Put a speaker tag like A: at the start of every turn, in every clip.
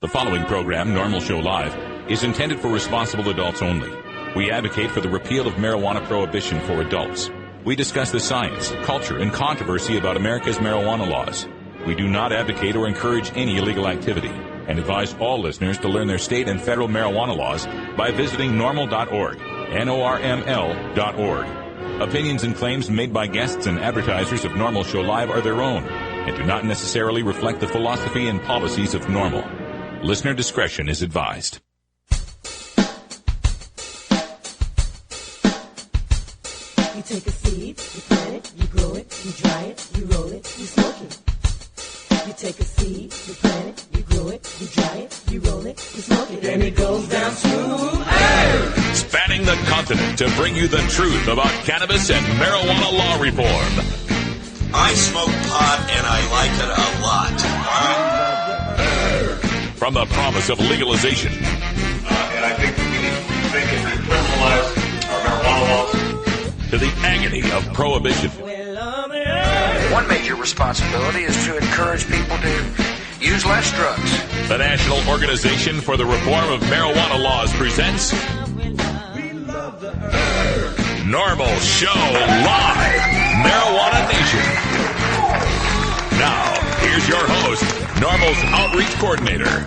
A: The following program, Norml Show Live, is intended for responsible adults only. We advocate for the repeal of marijuana prohibition for adults. We discuss the science, culture, and controversy about America's marijuana laws. We do not advocate or encourage any illegal activity and advise all listeners to learn their state and federal marijuana laws by visiting norml.org, norml.org. Opinions and claims made by guests and advertisers of Norml Show Live are their own and do not necessarily reflect the philosophy and policies of Norml. Listener discretion is advised.
B: You take a seed, you plant it, you grow it, you dry it, you roll it, you smoke it. You take a seed, you plant it, you grow it, you dry it, you roll it, you smoke it, and it goes down smooth. Hey!
A: Spanning the continent to bring you the truth about cannabis and marijuana law reform.
C: I smoke pot and I like it a lot.
A: From the promise of legalization.
D: And I think we need to think and criminalize our marijuana laws.
A: To the agony of prohibition.
E: One major responsibility is to encourage people to use less drugs.
A: The National Organization for the Reform of Marijuana Laws presents Norml Show Live, Marijuana Nation. Now, here's your host, Norml's Outreach Coordinator,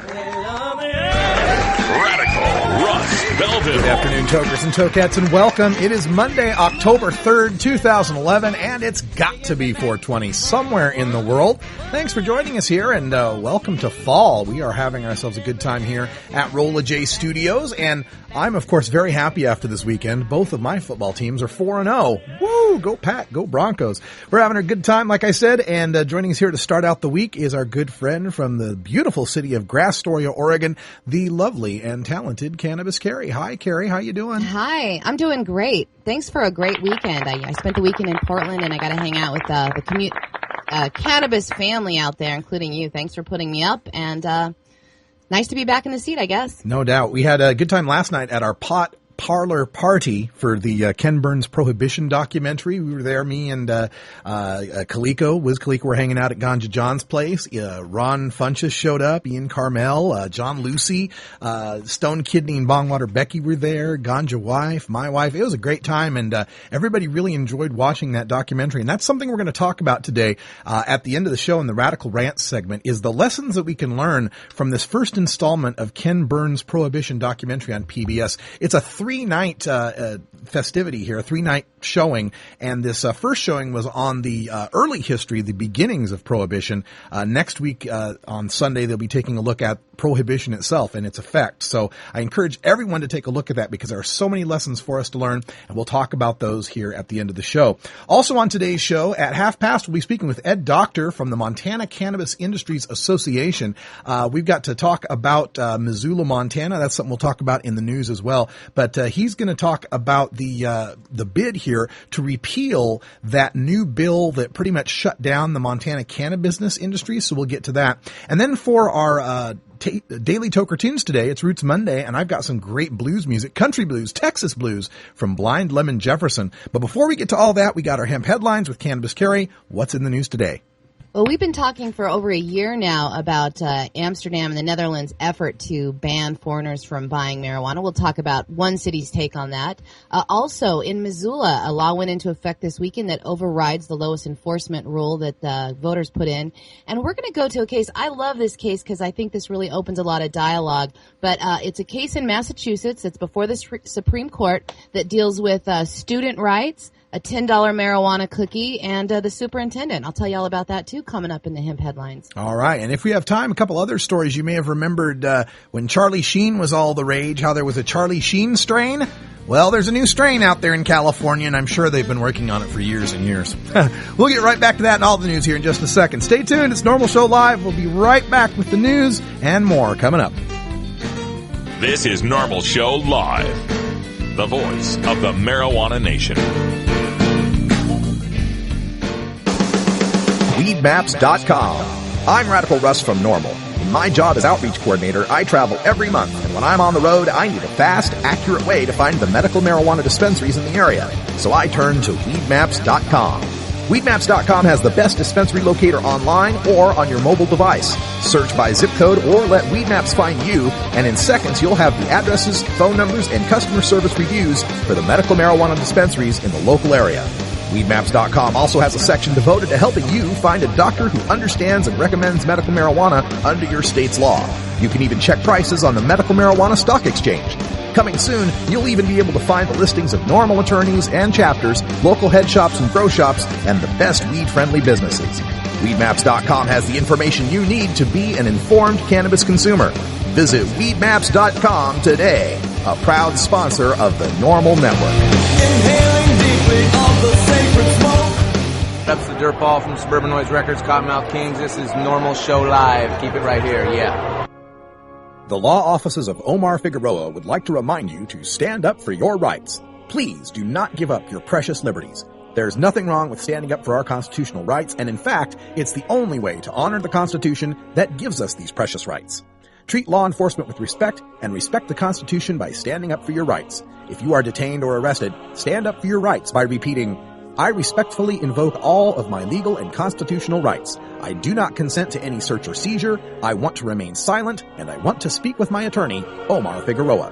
A: Radical Russ Belvin.
F: Good afternoon, tokers and tokettes, and welcome. It is Monday, October 3rd, 2011, and it's got to be 420 somewhere in the world. Thanks for joining us here, and welcome to fall. We are having ourselves a good time here at Rolla J Studios, and I'm, of course, very happy after this weekend. Both of my football teams are 4-0. Woo! Go Pack! Go Broncos! We're having a good time, like I said, and joining us here to start out the week is our good friend from the beautiful city of Astoria, Oregon, the lovely and talented Cannabis Carrie. Hi, Carrie. How you doing?
G: Hi. I'm doing great. Thanks for a great weekend. I spent the weekend in Portland, and I got to hang out with the cannabis family out there, including you. Thanks for putting me up, and nice to be back in the seat, I guess.
F: No doubt. We had a good time last night at our pot parlor party for the Ken Burns Prohibition documentary. We were there, me and Wiz Kaliko were hanging out at Ganja John's place. Ron Funches showed up, Ian Carmel, John Lucy, Stone Kidney and Bongwater Becky were there, Ganja Wife, my wife. It was a great time, and everybody really enjoyed watching that documentary. And that's something we're going to talk about today at the end of the show in the Radical Rant segment, is the lessons that we can learn from this first installment of Ken Burns Prohibition documentary on PBS. It's a three-night festivity here, a three-night showing, and this first showing was on the early history, the beginnings of Prohibition. Next week on Sunday, they'll be taking a look at Prohibition itself and its effects. So I encourage everyone to take a look at that because there are so many lessons for us to learn, and we'll talk about those here at the end of the show. Also on today's show, at 5:30, we'll be speaking with Ed Doctor from the Montana Cannabis Industries Association. We've got to talk about Missoula, Montana. That's something we'll talk about in the news as well. But he's going to talk about the bid here to repeal that new bill that pretty much shut down the Montana cannabis industry. So we'll get to that. And then for our Daily Toker Tunes today, it's Roots Monday, and I've got some great blues music, country blues, Texas blues from Blind Lemon Jefferson. But before we get to all that, we got our hemp headlines with Cannabis Carrie. What's in the news today?
G: Well, we've been talking for over a year now about Amsterdam and the Netherlands' effort to ban foreigners from buying marijuana. We'll talk about one city's take on that. Also, in Missoula, a law went into effect this weekend that overrides the lowest enforcement rule that the voters put in. And we're going to go to a case. I love this case because I think this really opens a lot of dialogue. But it's a case in Massachusetts. It's before the Supreme Court that deals with student rights, a $10 marijuana cookie, and the superintendent. I'll tell you all about that, too, coming up in the hemp headlines.
F: All right. And if we have time, a couple other stories. You may have remembered when Charlie Sheen was all the rage, how there was a Charlie Sheen strain. Well, there's a new strain out there in California, and I'm sure they've been working on it for years and years. We'll get right back to that and all the news here in just a second. Stay tuned. It's Norml Show Live. We'll be right back with the news and more coming up.
A: This is Norml Show Live, the voice of the marijuana nation.
H: Weedmaps.com. I'm Radical Russ from Norml. In my job as outreach coordinator, I travel every month, and when I'm on the road, I need a fast, accurate way to find the medical marijuana dispensaries in the area. So I turn to Weedmaps.com. Weedmaps.com has the best dispensary locator online or on your mobile device. Search by zip code or let Weedmaps find you, and in seconds you'll have the addresses, phone numbers, and customer service reviews for the medical marijuana dispensaries in the local area. Weedmaps.com also has a section devoted to helping you find a doctor who understands and recommends medical marijuana under your state's law. You can even check prices on the Medical Marijuana Stock Exchange. Coming soon, you'll even be able to find the listings of Norml attorneys and chapters, local head shops and grow shops, and the best weed-friendly businesses. Weedmaps.com has the information you need to be an informed cannabis consumer. Visit Weedmaps.com today, a proud sponsor of the Norml Network.
I: Inhaling deeply of the sacred smoke.
J: That's the Dirt Ball from Suburban Noise Records, Cottonmouth Kings. This is Norml Show Live. Keep it right here, yeah.
H: The law offices of Omar Figueroa would like to remind you to stand up for your rights. Please do not give up your precious liberties. There's nothing wrong with standing up for our constitutional rights, and in fact, it's the only way to honor the Constitution that gives us these precious rights. Treat law enforcement with respect and respect the Constitution by standing up for your rights. If you are detained or arrested, stand up for your rights by repeating, I respectfully invoke all of my legal and constitutional rights. I do not consent to any search or seizure. I want to remain silent, and I want to speak with my attorney, Omar Figueroa.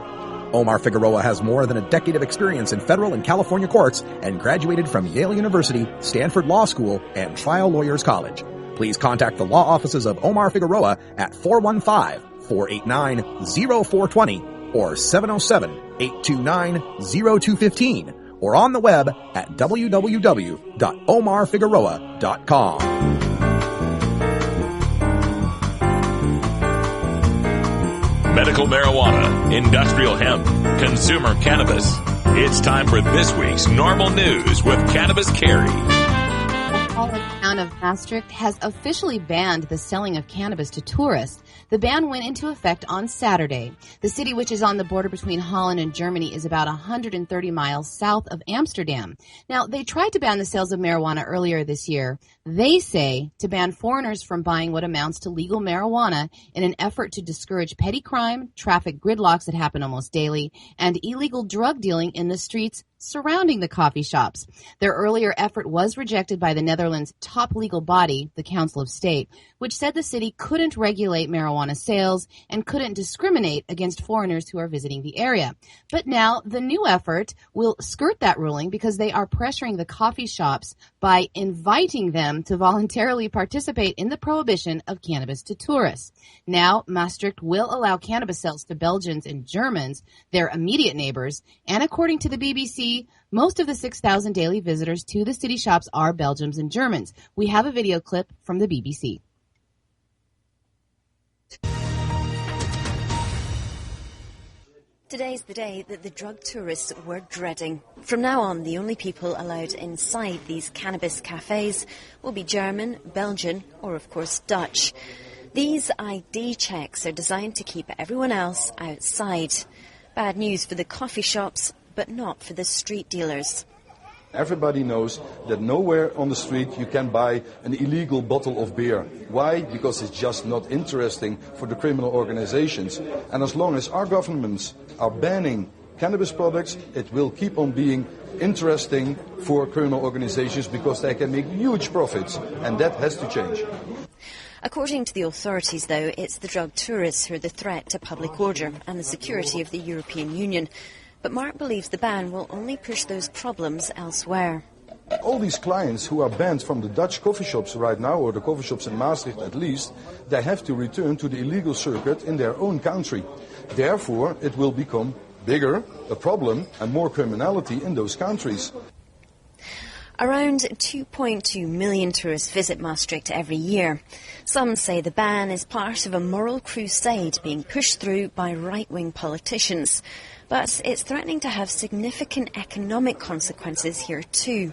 H: Omar Figueroa has more than a decade of experience in federal and California courts and graduated from Yale University, Stanford Law School, and Trial Lawyers College. Please contact the law offices of Omar Figueroa at 415-489-0420 or 707-829-0215. or on the web at www.omarfigueroa.com.
A: Medical marijuana, industrial hemp, consumer cannabis. It's time for this week's Norml News with Cannabis Carrie.
G: The town of Maastricht has officially banned the selling of cannabis to tourists. The ban went into effect on Saturday. The city, which is on the border between Holland and Germany, is about 130 miles south of Amsterdam. Now, they tried to ban the sales of marijuana earlier this year. They say to ban foreigners from buying what amounts to legal marijuana in an effort to discourage petty crime, traffic gridlocks that happen almost daily, and illegal drug dealing in the streets surrounding the coffee shops. Their earlier effort was rejected by the Netherlands' top legal body, the Council of State, which said the city couldn't regulate marijuana sales and couldn't discriminate against foreigners who are visiting the area. But now the new effort will skirt that ruling because they are pressuring the coffee shops by inviting them to voluntarily participate in the prohibition of cannabis to tourists. Now, Maastricht will allow cannabis sales to Belgians and Germans, their immediate neighbors, and according to the BBC, most of the 6,000 daily visitors to the city shops are Belgians and Germans. We have a video clip from the BBC.
K: Today's the day that the drug tourists were dreading. From now on, the only people allowed inside these cannabis cafes will be German, Belgian, or of course Dutch. These ID checks are designed to keep everyone else outside. Bad news for the coffee shops, but not for the street dealers.
L: Everybody knows that nowhere on the street you can buy an illegal bottle of beer. Why? Because it's just not interesting for the criminal organizations. And as long as our governments are banning cannabis products, it will keep on being interesting for criminal organizations because they can make huge profits. And that has to change.
K: According to the authorities, though, it's the drug tourists who are the threat to public order and the security of the European Union. But Mark believes the ban will only push those problems elsewhere.
L: All these clients who are banned from the Dutch coffee shops right now, or the coffee shops in Maastricht at least, they have to return to the illegal circuit in their own country. Therefore, it will become bigger, a problem, and more criminality in those countries.
K: Around 2.2 million tourists visit Maastricht every year. Some say the ban is part of a moral crusade being pushed through by right-wing politicians. But it's threatening to have significant economic consequences here too.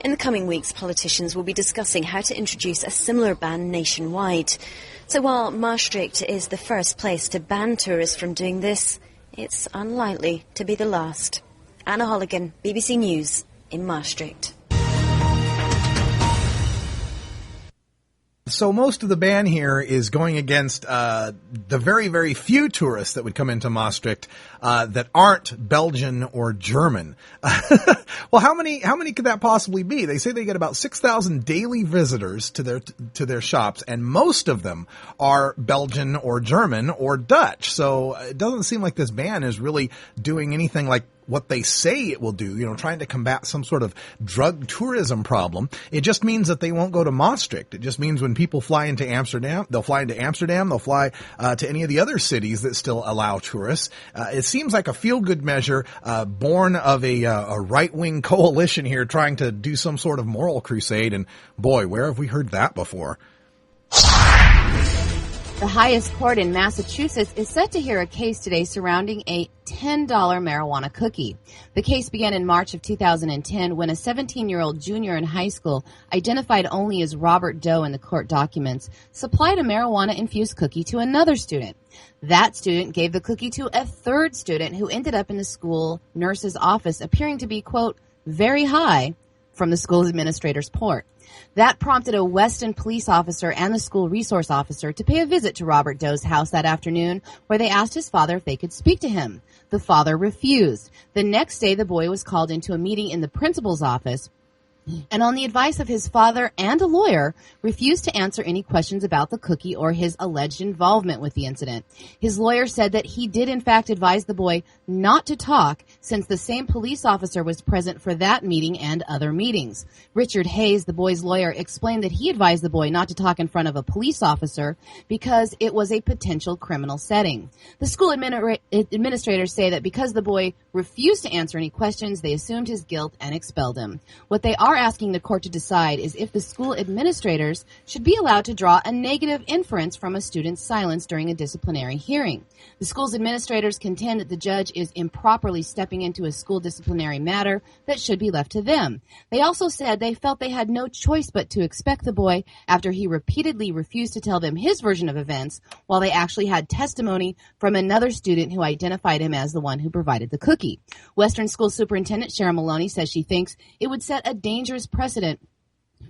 K: In the coming weeks, politicians will be discussing how to introduce a similar ban nationwide. So while Maastricht is the first place to ban tourists from doing this, it's unlikely to be the last. Anna Holligan, BBC News, in Maastricht.
F: So most of the ban here is going against the very, very few tourists that would come into Maastricht that aren't Belgian or German. Well, how many could that possibly be? They say they get about 6,000 daily visitors to their shops, and most of them are Belgian or German or Dutch. So it doesn't seem like this ban is really doing anything like what they say it will do, trying to combat some sort of drug tourism problem. It just means that they won't go to Maastricht. It just means when people fly into Amsterdam, they'll fly to any of the other cities that still allow tourists. It seems like a feel-good measure, born of a right-wing coalition here trying to do some sort of moral crusade. And boy, where have we heard that before?
G: The highest court in Massachusetts is set to hear a case today surrounding a $10 marijuana cookie. The case began in March of 2010 when a 17-year-old junior in high school, identified only as Robert Doe in the court documents, supplied a marijuana-infused cookie to another student. That student gave the cookie to a third student who ended up in the school nurse's office appearing to be, quote, very high from the school's administrator's report. That prompted a Weston police officer and the school resource officer to pay a visit to Robert Doe's house that afternoon, where they asked his father if they could speak to him. The father refused. The next day, the boy was called into a meeting in the principal's office, and on the advice of his father and a lawyer, refused to answer any questions about the cookie or his alleged involvement with the incident. His lawyer said that he did in fact advise the boy not to talk, since the same police officer was present for that meeting and other meetings. Richard Hayes, the boy's lawyer, explained that he advised the boy not to talk in front of a police officer because it was a potential criminal setting. The school administrators say that because the boy refused to answer any questions, they assumed his guilt and expelled him. What they are asking the court to decide is if the school administrators should be allowed to draw a negative inference from a student's silence during a disciplinary hearing. The school's administrators contend that the judge is improperly stepping into a school disciplinary matter that should be left to them. They also said they felt they had no choice but to expect the boy after he repeatedly refused to tell them his version of events, while they actually had testimony from another student who identified him as the one who provided the cookie. Western School Superintendent Sharon Maloney says she thinks it would set a dangerous precedent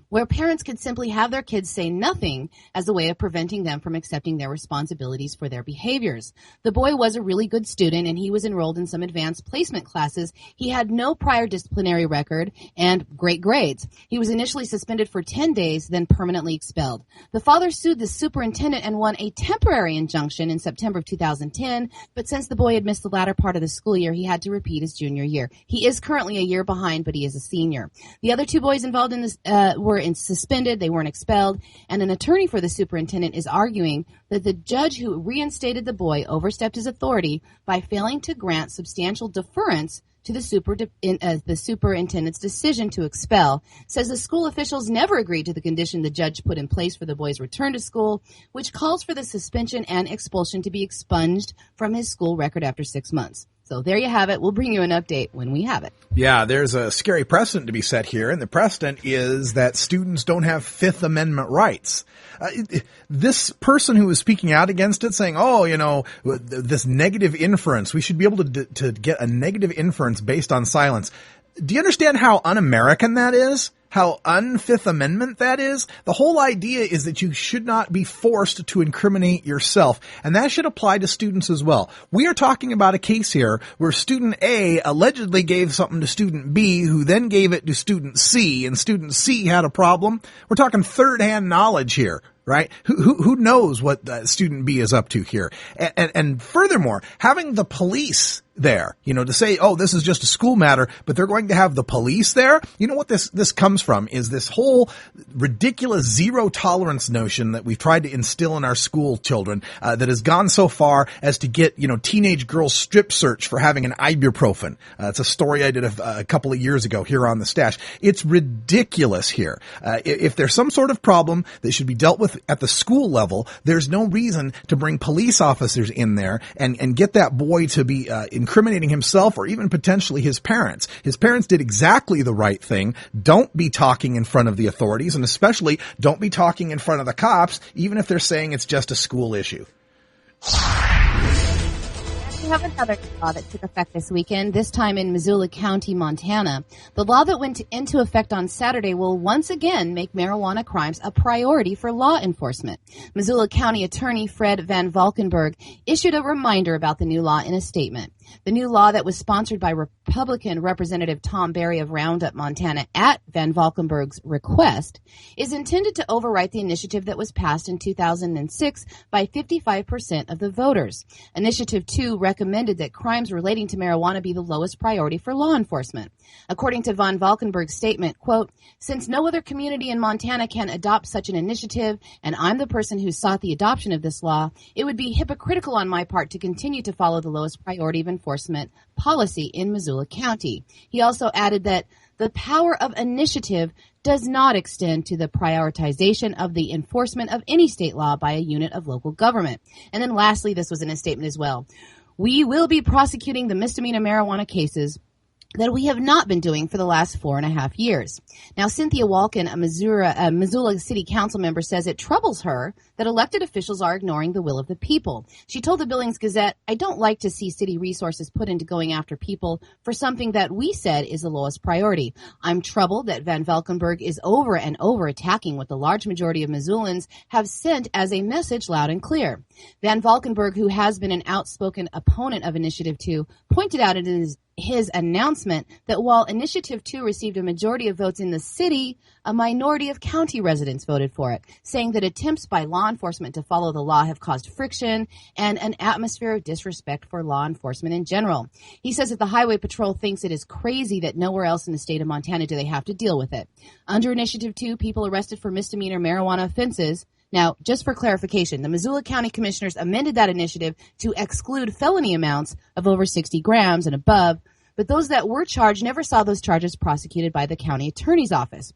G: where parents could simply have their kids say nothing as a way of preventing them from accepting their responsibilities for their behaviors. The boy was a really good student, and he was enrolled in some advanced placement classes. He had no prior disciplinary record and great grades. He was initially suspended for 10 days, then permanently expelled. The father sued the superintendent and won a temporary injunction in September of 2010, but since the boy had missed the latter part of the school year, he had to repeat his junior year. He is currently a year behind, but he is a senior. The other two boys involved in this were suspended. They weren't expelled. And an attorney for the superintendent is arguing that the judge who reinstated the boy overstepped his authority by failing to grant substantial deference to the superintendent's decision to expel. Says the school officials never agreed to the condition the judge put in place for the boy's return to school, which calls for the suspension and expulsion to be expunged from his school record after 6 months. So there you have it. We'll bring you an update when we have it.
F: Yeah, there's a scary precedent to be set here, and the precedent is that students don't have Fifth Amendment rights. This person who was speaking out against it, saying, this negative inference, we should be able to get a negative inference based on silence. Do you understand how un-American that is? How un-Fifth Amendment that is? The whole idea is that you should not be forced to incriminate yourself, and that should apply to students as well. We are talking about a case here where student A allegedly gave something to student B, who then gave it to student C, and student C had a problem. We're talking third-hand knowledge here. Right? Who knows what student B is up to here? And furthermore, having the police there, to say, this is just a school matter, but they're going to have the police there. You know what this comes from is this whole ridiculous zero tolerance notion that we've tried to instill in our school children, that has gone so far as to get, teenage girls strip search for having an ibuprofen. It's a story I did a couple of years ago here on the Stash. It's ridiculous here. If there's some sort of problem that should be dealt with at the school level, there's no reason to bring police officers in there and get that boy to be incriminating himself or even potentially his parents. His parents did exactly the right thing. Don't be talking in front of the authorities, and especially don't be talking in front of the cops, even if they're saying it's just a school issue.
G: We have another law that took effect this weekend, this time in Missoula County, Montana. The law that went into effect on Saturday will once again make marijuana crimes a priority for law enforcement. Missoula County Attorney Fred Van Valkenburg issued a reminder about the new law in a statement. The new law that was sponsored by Republican Representative Tom Berry of Roundup, Montana, at Van Valkenburg's request, is intended to overwrite the initiative that was passed in 2006 by 55% of the voters. Initiative 2 recommended that crimes relating to marijuana be the lowest priority for law enforcement. According to Van Valkenburg's statement, quote, "Since no other community in Montana can adopt such an initiative, and I'm the person who sought the adoption of this law, it would be hypocritical on my part to continue to follow the lowest priority of enforcement policy in Missoula County." He also added that the power of initiative does not extend to the prioritization of the enforcement of any state law by a unit of local government. And then lastly, this was in a statement as well. "We will be prosecuting the misdemeanor marijuana cases that we have not been doing for the last 4.5 years. Now, Cynthia Walken, a Missoula City Council member, says it troubles her that elected officials are ignoring the will of the people. She told the Billings Gazette, "I don't like to see city resources put into going after people for something that we said is the lowest priority. I'm troubled that Van Valkenburg is over and over attacking what the large majority of Missoulans have sent as a message loud and clear." Van Valkenburg, who has been an outspoken opponent of Initiative 2, pointed out in his announcement that while Initiative 2 received a majority of votes in the city, a minority of county residents voted for it, saying that attempts by law enforcement to follow the law have caused friction and an atmosphere of disrespect for law enforcement in general. He says that the Highway Patrol thinks it is crazy that nowhere else in the state of Montana do they have to deal with it. Under Initiative 2, people arrested for misdemeanor marijuana offenses. Now, just for clarification, the Missoula County Commissioners amended that initiative to exclude felony amounts of over 60 grams and above, but those that were charged never saw those charges prosecuted by the county attorney's office.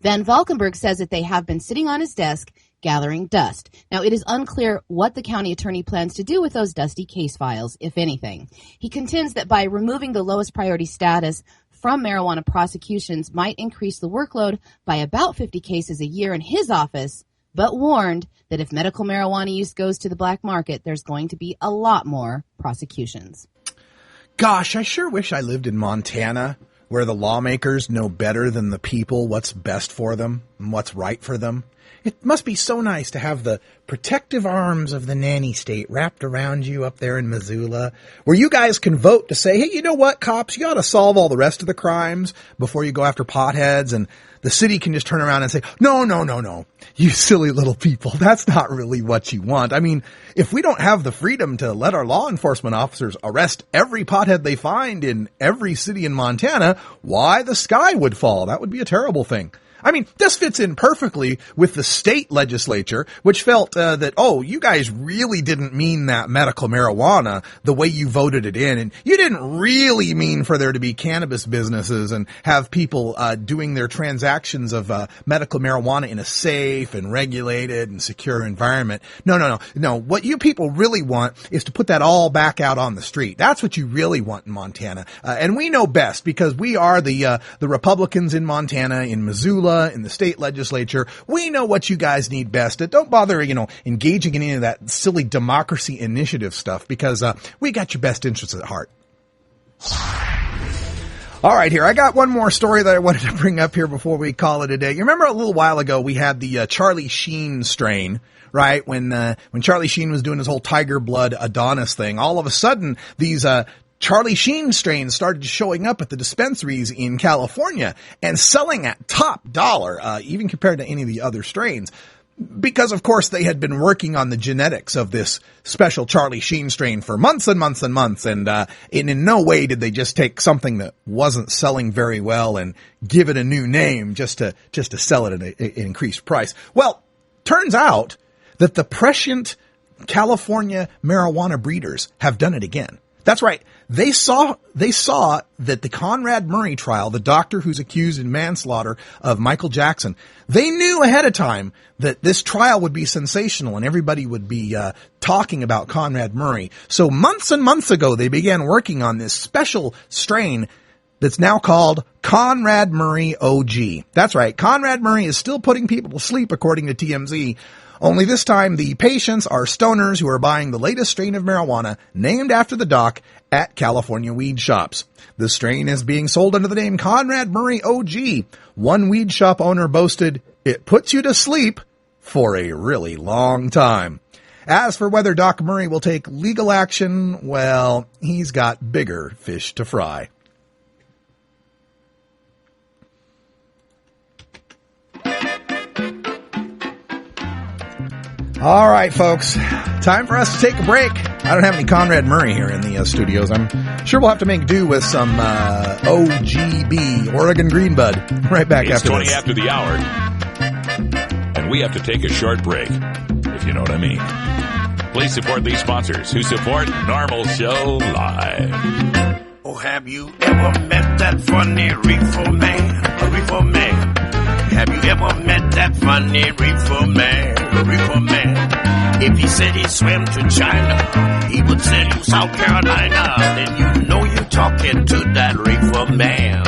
G: Van Valkenburg says that they have been sitting on his desk gathering dust. Now, it is unclear what the county attorney plans to do with those dusty case files, if anything. He contends that by removing the lowest priority status from marijuana prosecutions might increase the workload by about 50 cases a year in his office, but warned that if medical marijuana use goes to the black market, there's going to be a lot more prosecutions.
F: Gosh, I sure wish I lived in Montana, where the lawmakers know better than the people what's best for them and what's right for them. It must be so nice to have the protective arms of the nanny state wrapped around you up there in Missoula, where you guys can vote to say, hey, you know what, cops, you ought to solve all the rest of the crimes before you go after potheads, and the city can just turn around and say, no, you silly little people, that's not really what you want. I mean, if we don't have the freedom to let our law enforcement officers arrest every pothead they find in every city in Montana, why the sky would fall. That would be a terrible thing. I mean, this fits in perfectly with the state legislature, which felt that, oh, you guys really didn't mean that medical marijuana the way you voted it in. And you didn't really mean for there to be cannabis businesses and have people doing their transactions of medical marijuana in a safe and regulated and secure environment. No. What you people really want is to put that all back out on the street. That's what you really want in Montana. And we know best because we are the Republicans in Montana, in Missoula, in the state legislature. We know what you guys need best. Don't bother, engaging in any of that silly democracy initiative stuff because we got your best interests at heart. All right, here. I got one more story that I wanted to bring up here before we call it a day. You remember a little while ago we had the Charlie Sheen strain, right? When Charlie Sheen was doing his whole Tiger Blood Adonis thing, all of a sudden these Charlie Sheen strains started showing up at the dispensaries in California and selling at top dollar, even compared to any of the other strains. Because, of course, they had been working on the genetics of this special Charlie Sheen strain for months and months and months. And in no way did they just take something that wasn't selling very well and give it a new name just to sell it at an increased price. Well, turns out that the prescient California marijuana breeders have done it again. That's right. They saw that the Conrad Murray trial, the doctor who's accused in manslaughter of Michael Jackson, they knew ahead of time that this trial would be sensational and everybody would be talking about Conrad Murray. So months and months ago, they began working on this special strain that's now called Conrad Murray OG. That's right. Conrad Murray is still putting people to sleep, according to TMZ. Only this time, the patients are stoners who are buying the latest strain of marijuana named after the doc at California weed shops. The strain is being sold under the name Conrad Murray OG. One weed shop owner boasted, "It puts you to sleep for a really long time." As for whether Doc Murray will take legal action, well, he's got bigger fish to fry. All right, folks, time for us to take a break. I don't have any Conrad Murray here in the studios. I'm sure we'll have to make do with some OGB, Oregon Greenbud, right back after this.
A: It's 20 after the hour, and we have to take a short break, if you know what I mean. Please support these sponsors who support Norml Show Live.
M: Oh, have you ever met that funny reefer man? A reefer man. Have you ever met that funny reefer man? A reefer man. If he said he swam to China, he would send you South Carolina. Then you know you're talking to that reefer man.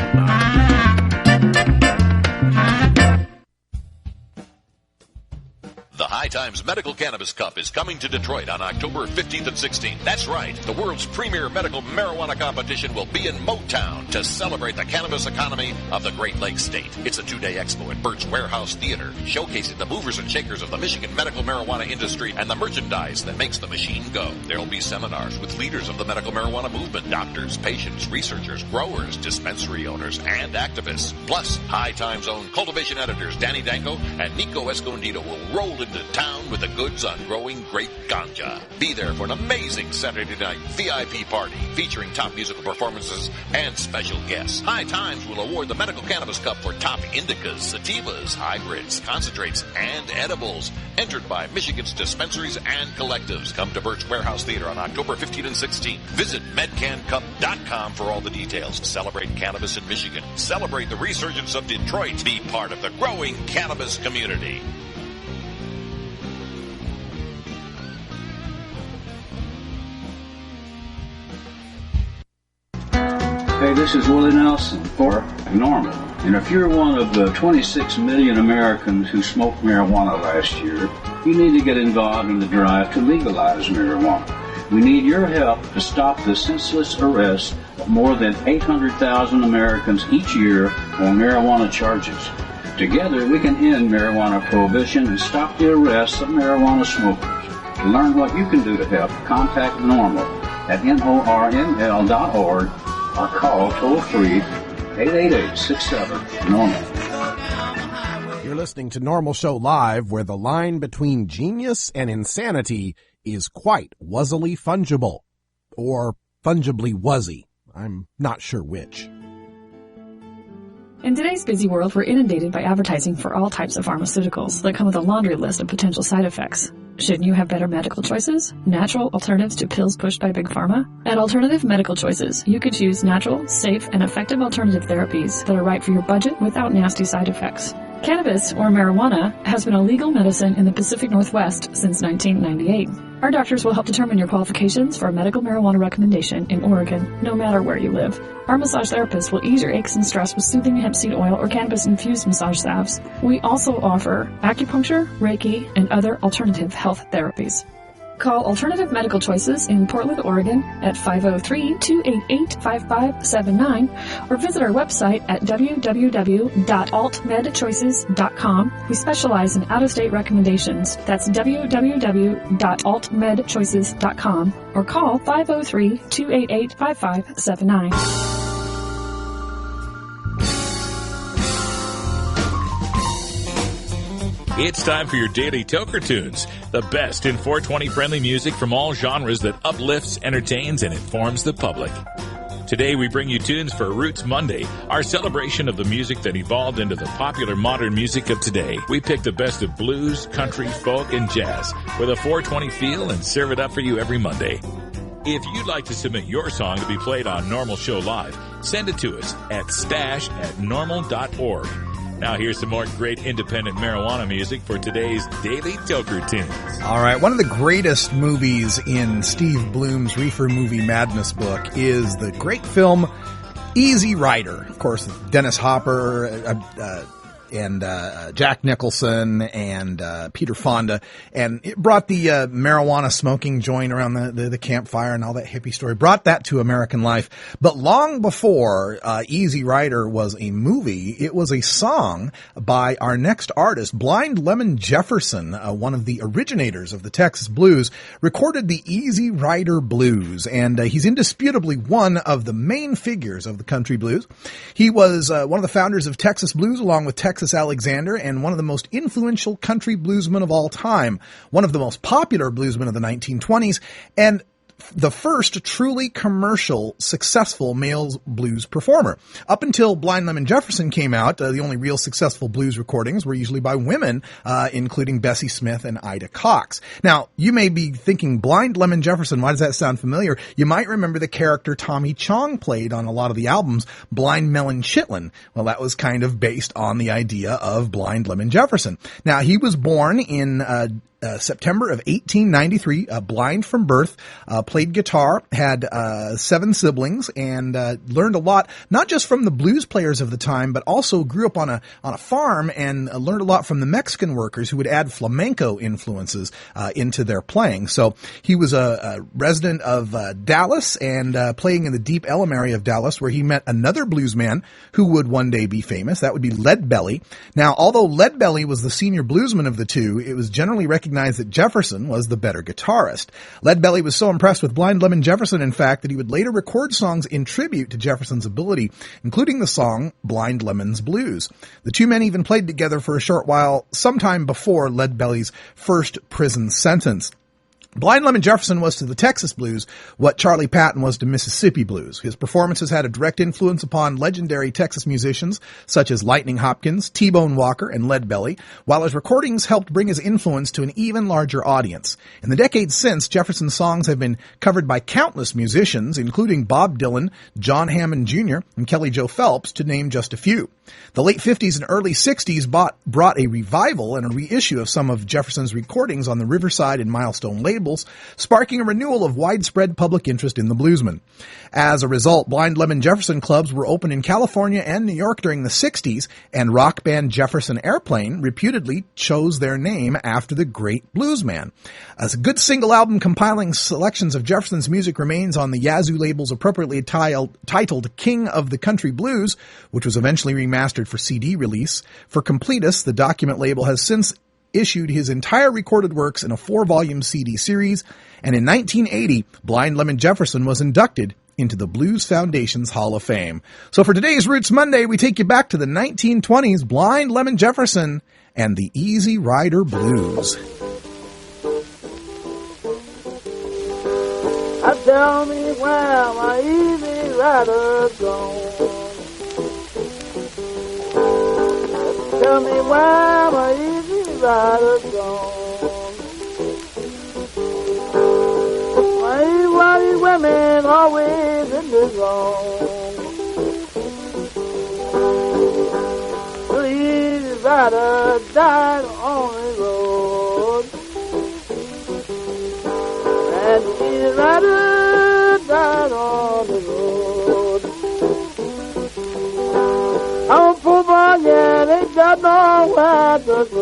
N: The High Times Medical Cannabis Cup is coming to Detroit on October 15th and 16th. That's right. The world's premier medical marijuana competition will be in Motown to celebrate the cannabis economy of the Great Lakes State. It's a two-day expo at Burt's Warehouse Theater, showcasing the movers and shakers of the Michigan medical marijuana industry and the merchandise that makes the machine go. There will be seminars with leaders of the medical marijuana movement, doctors, patients, researchers, growers, dispensary owners, and activists. Plus, High Times' own cultivation editors Danny Danko and Nico Escondido will roll into town with the goods on growing great ganja. Be there for an amazing Saturday night VIP party featuring top musical performances and special guests. High Times will award the Medical Cannabis Cup for top indicas, sativas, hybrids, concentrates, and edibles, entered by Michigan's dispensaries and collectives. Come to Burt's Warehouse Theater on October 15th and 16th. Visit medcancup.com for all the details. Celebrate cannabis in Michigan. Celebrate the resurgence of Detroit. Be part of the growing cannabis community.
O: Hey, this is Willie Nelson for Norml. And if you're one of the 26 million Americans who smoked marijuana last year, you need to get involved in the drive to legalize marijuana. We need your help to stop the senseless arrest of more than 800,000 Americans each year on marijuana charges. Together, we can end marijuana prohibition and stop the arrests of marijuana smokers. To learn what you can do to help, contact Norml at norml.org or call toll-free 888-67-NORML.
H: You're listening to Norml Show Live, where the line between genius and insanity is quite wuzzily fungible. Or fungibly wuzzy. I'm not sure which.
P: In today's busy world, we're inundated by advertising for all types of pharmaceuticals that come with a laundry list of potential side effects. Shouldn't you have better medical choices? Natural alternatives to pills pushed by Big Pharma? At Alternative Medical Choices, you could choose natural, safe, and effective alternative therapies that are right for your budget without nasty side effects. Cannabis, or marijuana, has been a legal medicine in the Pacific Northwest since 1998. Our doctors will help determine your qualifications for a medical marijuana recommendation in Oregon, no matter where you live. Our massage therapists will ease your aches and stress with soothing hemp seed oil or cannabis-infused massage salves. We also offer acupuncture, Reiki, and other alternative health therapies. Call Alternative Medical Choices in Portland, Oregon at 503-288-5579 or visit our website at www.altmedchoices.com. We specialize in out-of-state recommendations. That's www.altmedchoices.com or call 503-288-5579.
A: It's time for your daily Toker Tunes, the best in 420-friendly music from all genres that uplifts, entertains, and informs the public. Today we bring you tunes for Roots Monday, our celebration of the music that evolved into the popular modern music of today. We pick the best of blues, country, folk, and jazz with a 420 feel and serve it up for you every Monday. If you'd like to submit your song to be played on Norml Show Live, send it to us at stash@norml.org. Now here's some more great independent marijuana music for today's Daily Toker Tunes.
F: All right, one of the greatest movies in Steve Bloom's Reefer Movie Madness book is the great film Easy Rider. Of course, Dennis Hopper, Jack Nicholson and Peter Fonda, and it brought the marijuana smoking joint around the campfire and all that hippie story, brought that to American life. But long before Easy Rider was a movie, it was a song by our next artist, Blind Lemon Jefferson, one of the originators of the Texas blues, recorded the Easy Rider Blues, and he's indisputably one of the main figures of the country blues. He was one of the founders of Texas Blues along with Texas Alexander, and one of the most influential country bluesmen of all time, one of the most popular bluesmen of the 1920s, and the first truly commercial, successful male blues performer. Up until Blind Lemon Jefferson came out, the only real successful blues recordings were usually by women, including Bessie Smith and Ida Cox. Now, you may be thinking, Blind Lemon Jefferson, why does that sound familiar? You might remember the character Tommy Chong played on a lot of the albums, Blind Melon Chitlin. Well, that was kind of based on the idea of Blind Lemon Jefferson. Now, he was born in September of 1893, blind from birth, played guitar, had 7 siblings, and learned a lot, not just from the blues players of the time, but also grew up on a farm and learned a lot from the Mexican workers who would add flamenco influences into their playing. So he was a resident of Dallas and playing in the Deep Ellum area of Dallas, where he met another bluesman who would one day be famous. That would be Leadbelly. Now, although Leadbelly was the senior bluesman of the two, it was generally recognized that Jefferson was the better guitarist. Leadbelly was so impressed with Blind Lemon Jefferson, in fact, that he would later record songs in tribute to Jefferson's ability, including the song Blind Lemon's Blues. The two men even played together for a short while, sometime before Leadbelly's first prison sentence. Blind Lemon Jefferson was to the Texas blues what Charlie Patton was to Mississippi blues. His performances had a direct influence upon legendary Texas musicians such as Lightning Hopkins, T-Bone Walker, and Leadbelly, while his recordings helped bring his influence to an even larger audience. In the decades since, Jefferson's songs have been covered by countless musicians, including Bob Dylan, John Hammond Jr., and Kelly Joe Phelps, to name just a few. The late 50s and early 60s brought a revival and a reissue of some of Jefferson's recordings on the Riverside and Milestone labels, sparking a renewal of widespread public interest in the bluesman. As a result, Blind Lemon Jefferson clubs were opened in California and New York during the 60s, and rock band Jefferson Airplane reputedly chose their name after the great bluesman. A good single album compiling selections of Jefferson's music remains on the Yazoo labels appropriately titled King of the Country Blues, which was eventually remastered for CD release. For completeness, the Document label has since issued his entire recorded works in a 4-volume CD series, and in 1980, Blind Lemon Jefferson was inducted into the Blues Foundation's Hall of Fame. So for today's Roots Monday, we take you back to the 1920s, Blind Lemon Jefferson and the Easy Rider Blues.
Q: Tell me where my easy rider's gone. Tell me where my easy rider's gone. Why these women always in the wrong? The easy rider died on the road, and the easy rider died on the road. I'm a poor boy, yeah, they got nowhere to go.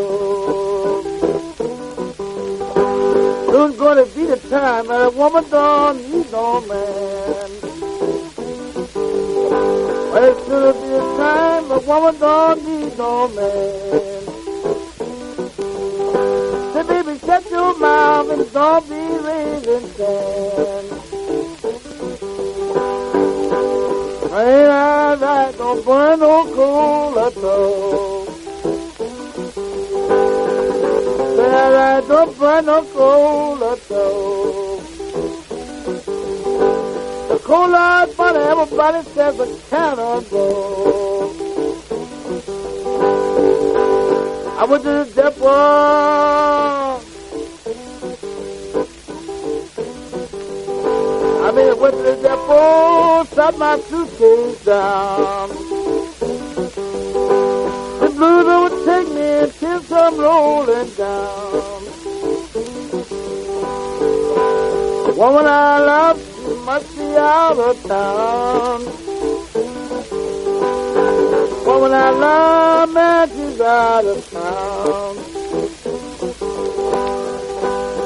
Q: Soon's gonna be the time that a woman don't need no man. Well, it's gonna be the time a woman don't need no man. Say, baby, shut your mouth and don't be raising sand. Ain't I right, don't burn no coal at all. Say I don't burn no coal at all. The coal out funny, everybody says a cannonball. I went to the depot. I went to the depot, sat my suitcase down. The blues would take me until I'm rolling down. The woman I love, she must be out of town. Woman I love, man, she's out of town.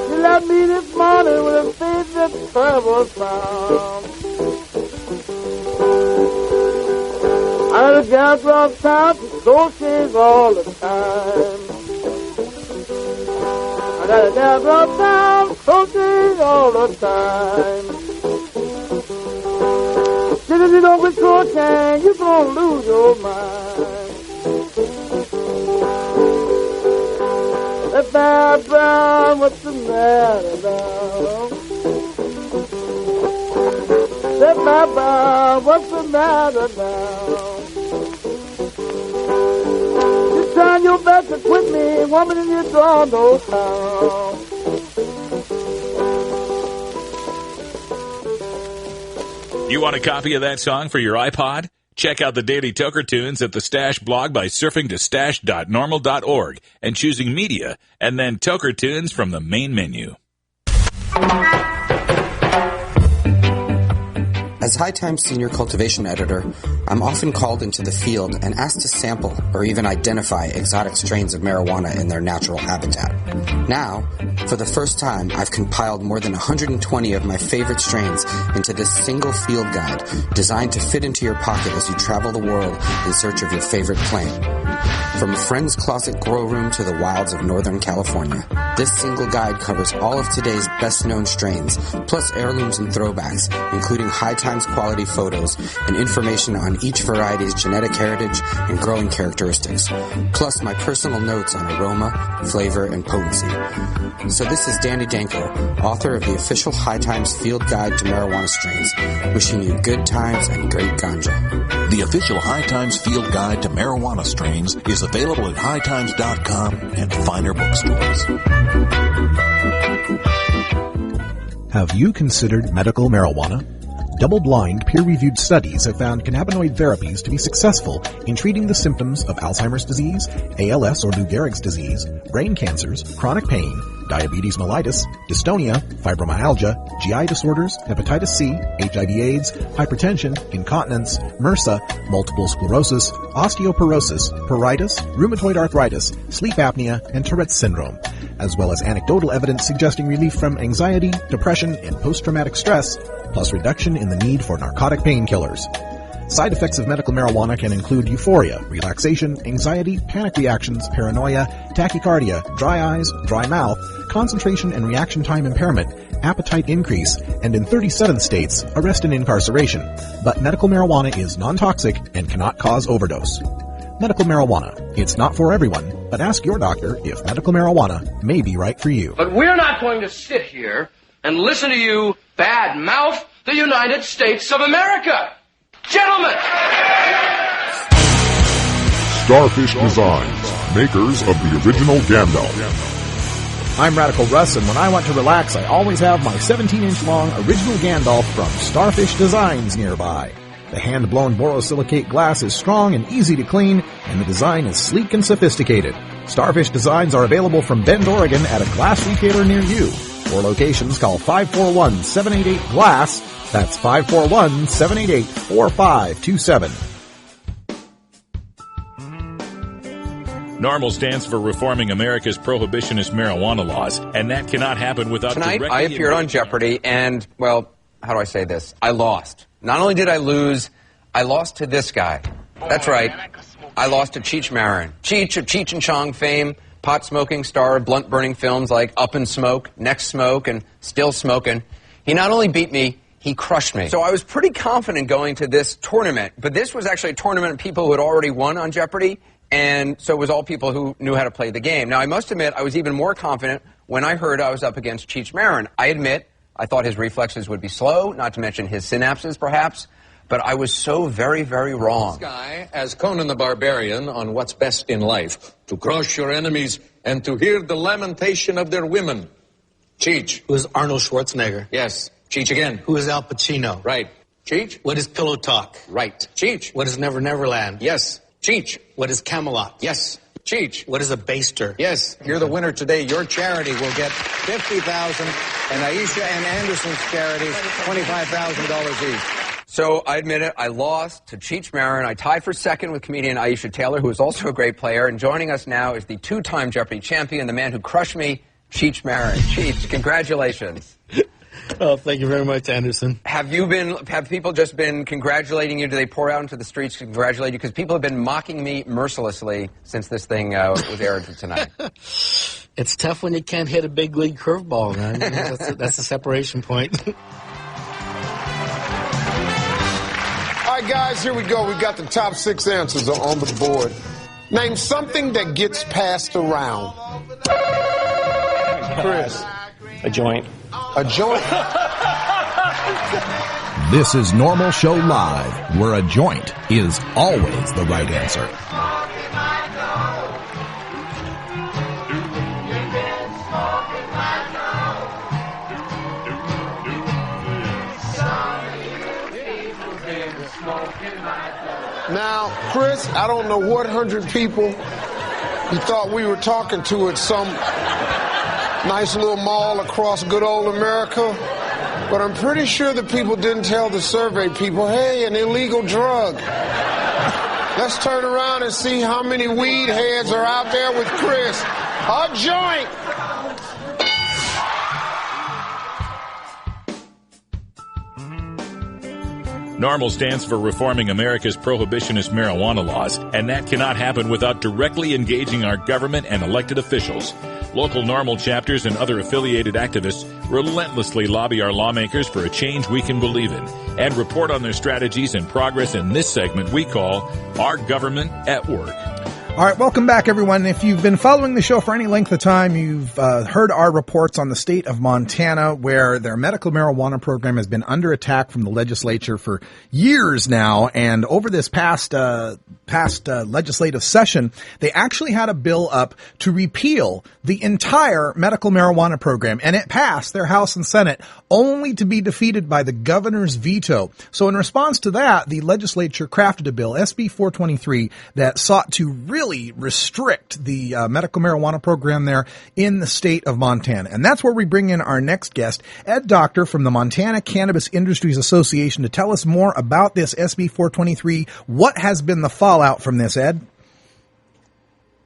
Q: She left me this morning with a face that's terrible sound. I had a gal across town, she goes shades all the time. I got a gal across town, so shades all the time. If you don't quit coaching, you're gonna lose your mind. That bad brown, what's the matter now? That bad brown, what's the matter now? You turn your back to quit me, woman, and you draw no sound.
A: You want a copy of that song for your iPod? Check out the Daily Toker Tunes at the Stash blog by surfing to stash.norml.org and choosing Media, and then Toker Tunes from the main menu.
R: As High Times Senior Cultivation Editor, I'm often called into the field and asked to sample or even identify exotic strains of marijuana in their natural habitat. Now, for the first time, I've compiled more than 120 of my favorite strains into this single field guide designed to fit into your pocket as you travel the world in search of your favorite plant. From a friend's closet grow room to the wilds of Northern California, this single guide covers all of today's best-known strains, plus heirlooms and throwbacks, including High Times quality photos and information on each variety's genetic heritage and growing characteristics, plus my personal notes on aroma, flavor, and potency. So this is Danny Danko, author of the official High Times Field Guide to Marijuana Strains, wishing you good times and great ganja.
N: The official High Times Field Guide to Marijuana Strains is available at hightimes.com and finer bookstores.
H: Have you considered medical marijuana? Double-blind, peer-reviewed studies have found cannabinoid therapies to be successful in treating the symptoms of Alzheimer's disease, ALS or Lou Gehrig's disease, brain cancers, chronic pain, diabetes mellitus, dystonia, fibromyalgia, GI disorders, hepatitis C, HIV/AIDS, hypertension, incontinence, MRSA, multiple sclerosis, osteoporosis, pruritus, rheumatoid arthritis, sleep apnea, and Tourette's syndrome, as well as anecdotal evidence suggesting relief from anxiety, depression, and post-traumatic stress, plus reduction in the need for narcotic painkillers. Side effects of medical marijuana can include euphoria, relaxation, anxiety, panic reactions, paranoia, tachycardia, dry eyes, dry mouth, concentration and reaction time impairment, appetite increase, and in 37 states, arrest and incarceration. But medical marijuana is non-toxic and cannot cause overdose. Medical marijuana. It's not for everyone, but ask your doctor if medical marijuana may be right for you.
S: But we're not going to sit here and listen to you bad-mouth the United States of America. Gentlemen!
T: Starfish Designs, makers of the original Gandalf.
H: I'm Radical Russ, and when I want to relax, I always have my 17-inch long original Gandalf from Starfish Designs nearby. The hand-blown borosilicate glass is strong and easy to clean, and the design is sleek and sophisticated. Starfish Designs are available from Bend, Oregon at a glass retailer near you. For locations, call 541-788-GLASS. That's 541-788-4527.
A: Norml stands for reforming America's prohibitionist marijuana laws, and that cannot happen without
J: Tonight, I appeared on Jeopardy, and, well, how do I say this? I lost. Not only did I lose, I lost to this guy. That's right. I lost to Cheech Marin. Cheech of Cheech and Chong fame, pot-smoking star of blunt-burning films like Up in Smoke, Next Smoke, and Still Smokin'. He not only beat me, he crushed me. So I was pretty confident going to this tournament, but this was actually a tournament of people who had already won on Jeopardy, and so it was all people who knew how to play the game. Now, I must admit, I was even more confident when I heard I was up against Cheech Marin. I admit, I thought his reflexes would be slow, not to mention his synapses, perhaps, but I was so very, very wrong.
U: This guy, as Conan the Barbarian on What's Best in Life, to crush your enemies and to hear the lamentation of their women. Cheech.
V: Who is Arnold Schwarzenegger?
U: Yes. Cheech again.
V: Who is Al Pacino?
U: Right. Cheech.
V: What is Pillow Talk?
U: Right. Cheech.
V: What is Never Neverland?
U: Yes. Cheech.
V: What is Camelot?
U: Yes. Cheech.
V: What is a baster?
U: Yes. You're the winner today. Your charity will get $50,000, and Aisha and Anderson's charity $25,000 each.
J: So I admit it, I lost to Cheech Marin. I tied for second with comedian Aisha Taylor, who is also a great player. And joining us now is the two-time Jeopardy champion, the man who crushed me, Cheech Marin. Cheech, congratulations.
V: Oh, thank you very much, Anderson.
J: Have people just been congratulating you? Do they pour out into the streets to congratulate you? Because people have been mocking me mercilessly since this thing was aired tonight.
V: It's tough when you can't hit a big league curveball, man. That's the separation point.
B: All right, guys, here we go. We've got the top 6 answers on the board. Name something that gets passed around. Chris.
C: A joint.
B: A joint.
H: This is Norml Show Live, where a joint is always the right answer.
B: Now, Chris, I don't know what 100 people you thought we were talking to at some nice little mall across good old America, but I'm pretty sure the people didn't tell the survey people, hey, an illegal drug. Let's turn around and see how many weed heads are out there with Chris. A joint.
A: Norml stands for reforming America's prohibitionist marijuana laws, and that cannot happen without directly engaging our government and elected officials. Local Norml chapters and other affiliated activists relentlessly lobby our lawmakers for a change we can believe in and report on their strategies and progress in this segment we call Our Government at Work.
F: All right, welcome back, everyone. If you've been following the show for any length of time, you've heard our reports on the state of Montana, where their medical marijuana program has been under attack from the legislature for years now. And over this past legislative session, they actually had a bill up to repeal the entire medical marijuana program, and it passed their House and Senate, only to be defeated by the governor's veto. So in response to that, the legislature crafted a bill, SB 423, that sought to really restrict the medical marijuana program there in the state of Montana. And that's where we bring in our next guest, Ed Doctor from the Montana Cannabis Industries Association, to tell us more about this SB 423. What has been the fallout from this, Ed?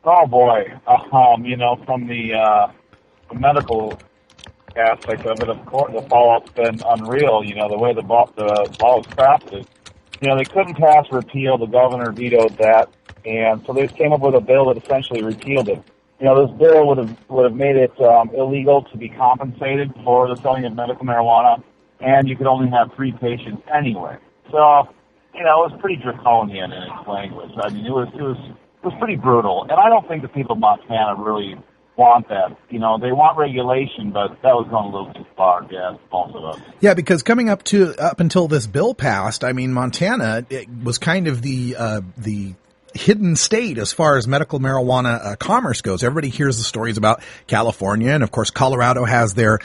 C: Oh, boy. From the medical aspect of it, of course, the fallout's been unreal. The way the law was crafted. They couldn't pass repeal. The governor vetoed that. And so they came up with a bill that essentially repealed it. This bill would have made it illegal to be compensated for the selling of medical marijuana, and you could only have 3 patients anyway. So, it was pretty draconian in its language. I mean, it was pretty brutal. And I don't think the people of Montana really want that. They want regulation, but that was going a little too far, most of us.
F: Yeah, because coming up until this bill passed, I mean, Montana, it was kind of the hidden state as far as medical marijuana commerce goes. Everybody hears the stories about California, and of course Colorado has their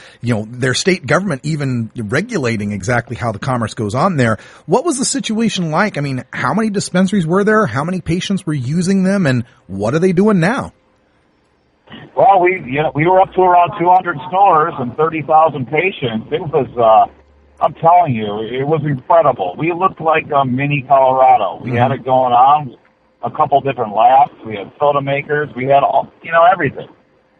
F: state government even regulating exactly how the commerce goes on there. What was the situation like? I mean, how many dispensaries were there? How many patients were using them, and what are they doing now?
C: Well, we were up to around 200 stores and 30,000 patients. It was I'm telling you, it was incredible. We looked like a mini Colorado. We had it going on. A couple different labs. We had soda makers. We had all, everything.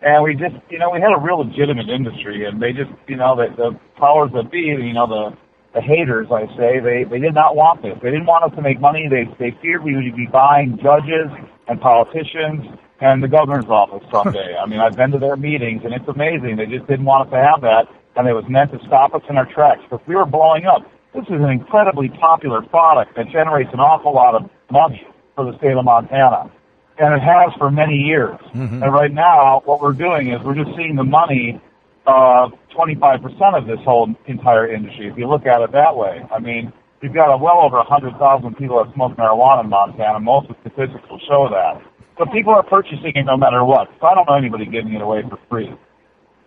C: And we just, we had a real legitimate industry. And they just, the powers that be, the haters, I say, they did not want this. They didn't want us to make money. They feared we would be buying judges and politicians and the governor's office someday. I mean, I've been to their meetings, and it's amazing. They just didn't want us to have that, and it was meant to stop us in our tracks. Because we were blowing up. This is an incredibly popular product that generates an awful lot of money for the state of Montana. And it has for many years. And right now, what we're doing is we're just seeing the money of 25% of this whole entire industry, if you look at it that way. I mean, we've got well over 100,000 people that smoke marijuana in Montana. Most of the statistics will show that. So people are purchasing it no matter what. So I don't know anybody giving it away for free.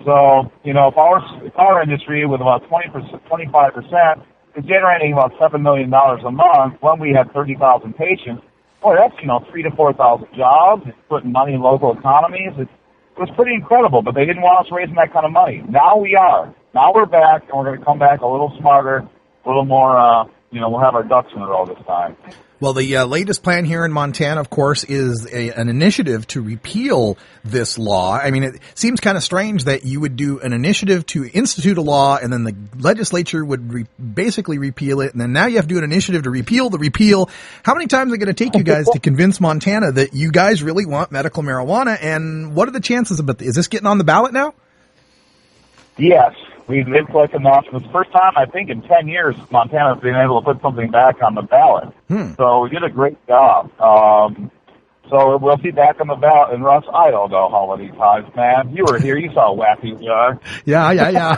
C: So, if our industry with about 25% is generating about $7 million a month when we have 30,000 patients, boy, that's, 3,000 to 4,000 jobs. It's putting money in local economies. It was pretty incredible, but they didn't want us raising that kind of money. Now we are. Now we're back, and we're going to come back a little smarter, a little more we'll have our ducks in a row this time.
F: Well, the latest plan here in Montana, of course, is an initiative to repeal this law. I mean, it seems kind of strange that you would do an initiative to institute a law and then the legislature would basically repeal it. And then now you have to do an initiative to repeal the repeal. How many times is it going to take you guys to convince Montana that you guys really want medical marijuana? And what are the chances of it? Is this getting on the ballot now?
C: Yes. We've been collecting enough. It's the first time, I think, in 10 years, Montana's been able to put something back on the ballot. So we did a great job. So we'll be back on the ballot. And Russ, I don't know how many times, man. You were here. You saw how wacky we are.
F: Yeah.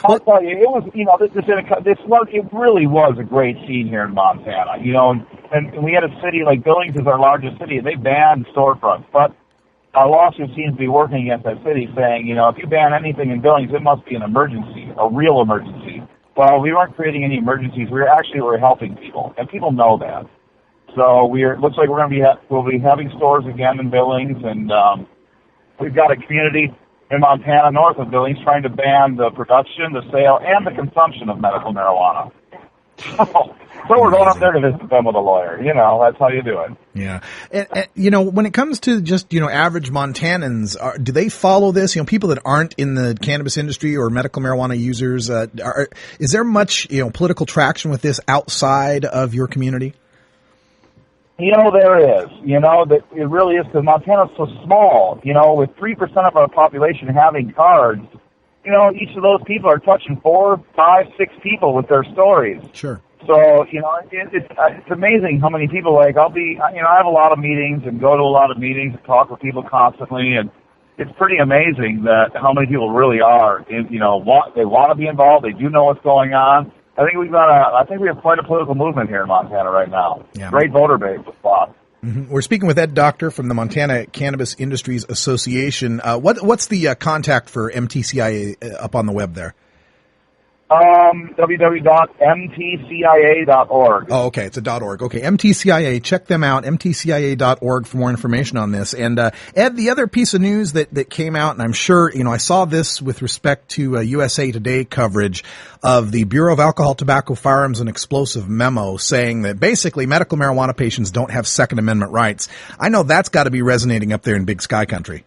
C: I'll tell you, it was, it really was a great scene here in Montana. And we had a city like Billings is our largest city, and they banned storefronts. But our lawsuit seems to be working against that city, saying, if you ban anything in Billings, it must be an emergency, a real emergency. Well, we weren't creating any emergencies. We were helping people, and people know that. So looks like we'll be having stores again in Billings, and we've got a community in Montana north of Billings trying to ban the production, the sale, and the consumption of medical marijuana. So we're going up there to visit them with a lawyer. That's how you do it.
F: Yeah. And when it comes to just, average Montanans, do they follow this? People that aren't in the cannabis industry or medical marijuana users, is there much, political traction with this outside of your community?
C: There is. That it really is because Montana's so small. With 3% of our population having cards, each of those people are touching 4, 5, 6 people with their stories.
F: Sure.
C: So, it's amazing how many people, I have a lot of meetings and go to a lot of meetings and talk with people constantly, and it's pretty amazing that how many people really are, they want to be involved, they do know what's going on. I think we have quite a political movement here in Montana right now. Yeah. Great voter base with lots.
F: Mm-hmm. We're speaking with Ed Doctor from the Montana Cannabis Industries Association. What's the contact for MTCIA up on the web there?
C: www.mtcia.org.
F: Oh, okay. It's a .org. Okay. MTCIA. Check them out. mtcia.org for more information on this. And, Ed, the other piece of news that came out, and I'm sure, I saw this with respect to USA Today coverage of the Bureau of Alcohol, Tobacco, Firearms, and Explosive memo saying that basically medical marijuana patients don't have Second Amendment rights. I know that's got to be resonating up there in Big Sky Country.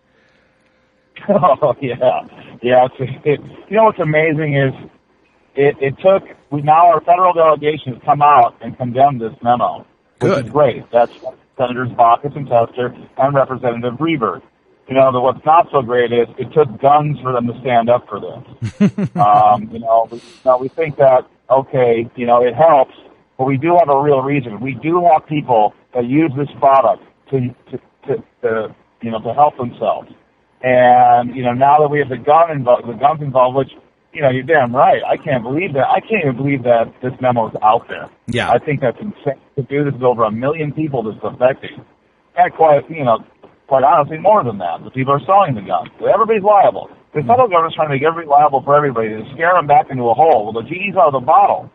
C: Oh, yeah. Yeah. What's amazing is, now our federal delegation has come out and condemned this memo, which is great. That's Senators Baucus and Tester and Representative Reber. What's not so great is it took guns for them to stand up for this. We think that, okay, it helps, but we do have a real reason. We do have people that use this product to help themselves. And, now that we have the guns involved, which, you're damn right. I can't believe that. I can't even believe that this memo is out there.
F: Yeah.
C: I think that's insane to do. This is over 1 million people this is affecting. And quite honestly, more than that. The people are selling the guns. Everybody's liable. The federal government's trying to make everybody liable for everybody to scare them back into a hole. Well, the genie's out of the bottle.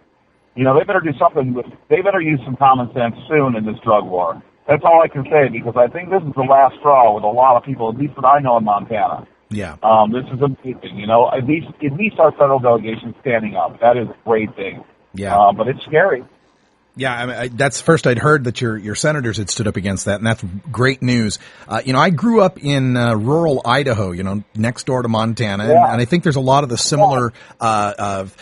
C: They better do something they better use some common sense soon in this drug war. That's all I can say because I think this is the last straw with a lot of people, at least that I know in Montana.
F: Yeah.
C: This is amazing, at least our federal delegation standing up. That is a great thing.
F: Yeah.
C: But it's scary.
F: Yeah, that's first I'd heard that your senators had stood up against that, and that's great news. I grew up in rural Idaho, next door to Montana, and I think there's a lot of the similar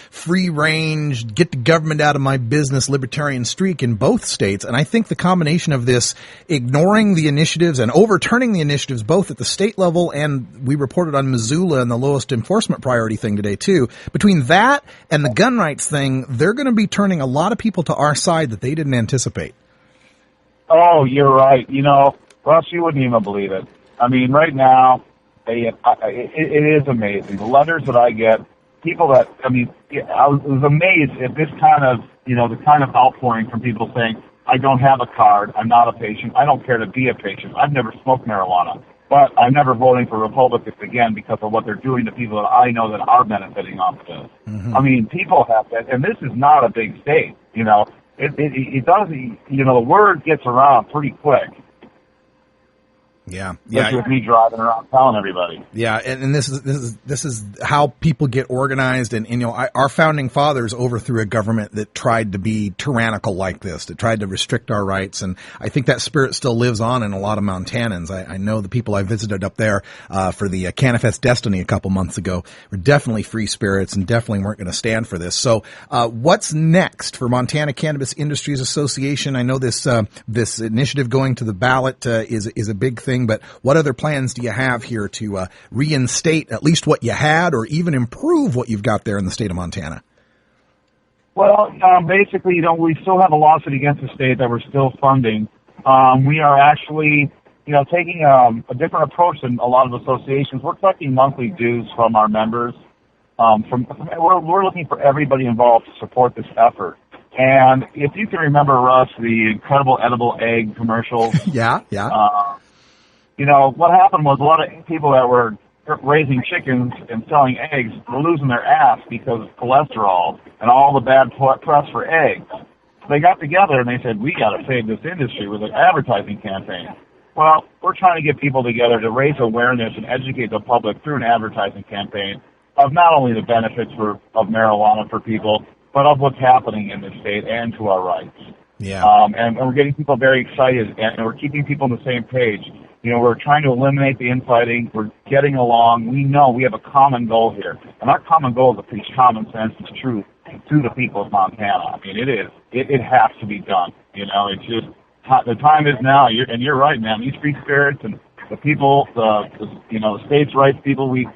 F: free range, get the government out of my business libertarian streak in both states. And I think the combination of this ignoring the initiatives and overturning the initiatives both at the state level, and we reported on Missoula and the lowest enforcement priority thing today too, between that and the gun rights thing, they're going to be turning a lot of people to our side that they didn't anticipate.
C: Oh, you're right. Russ, you wouldn't even believe it. I mean, right now, it is amazing. The letters that I get, people that, I was amazed at this kind of, the kind of outpouring from people saying, I don't have a card, I'm not a patient, I don't care to be a patient, I've never smoked marijuana, but I'm never voting for Republicans again because of what they're doing to people that I know that are benefiting off of this. Mm-hmm. People have that, and this is not a big state, It does, the word gets around pretty quick.
F: Yeah,
C: especially with me driving around telling everybody.
F: Yeah, and this is how people get organized. And our founding fathers overthrew a government that tried to be tyrannical like this, that tried to restrict our rights. And I think that spirit still lives on in a lot of Montanans. I know the people I visited up there for the Canifest Destiny a couple months ago were definitely free spirits and definitely weren't going to stand for this. So what's next for Montana Cannabis Industries Association? I know this initiative going to the ballot is a big thing. But what other plans do you have here to reinstate at least what you had or even improve what you've got there in the state of Montana?
C: Well, basically, we still have a lawsuit against the state that we're still funding. We are actually, taking a different approach than a lot of associations. We're collecting monthly dues from our members. We're looking for everybody involved to support this effort. And if you can remember, Russ, the incredible edible egg commercials.
F: Yeah.
C: What happened was a lot of people that were raising chickens and selling eggs were losing their ass because of cholesterol and all the bad press for eggs. So they got together and they said, we got to save this industry with an advertising campaign. Well, we're trying to get people together to raise awareness and educate the public through an advertising campaign of not only the benefits of marijuana for people, but of what's happening in the state and to our rights.
F: Yeah.
C: And we're getting people very excited, and we're keeping people on the same page. We're trying to eliminate the infighting. We're getting along. We know we have a common goal here. And our common goal is to preach common sense and truth to the people of Montana. I mean, it is. It has to be done. It's just, the time is now. You're right, man. These free spirits and the people, the states' rights people, we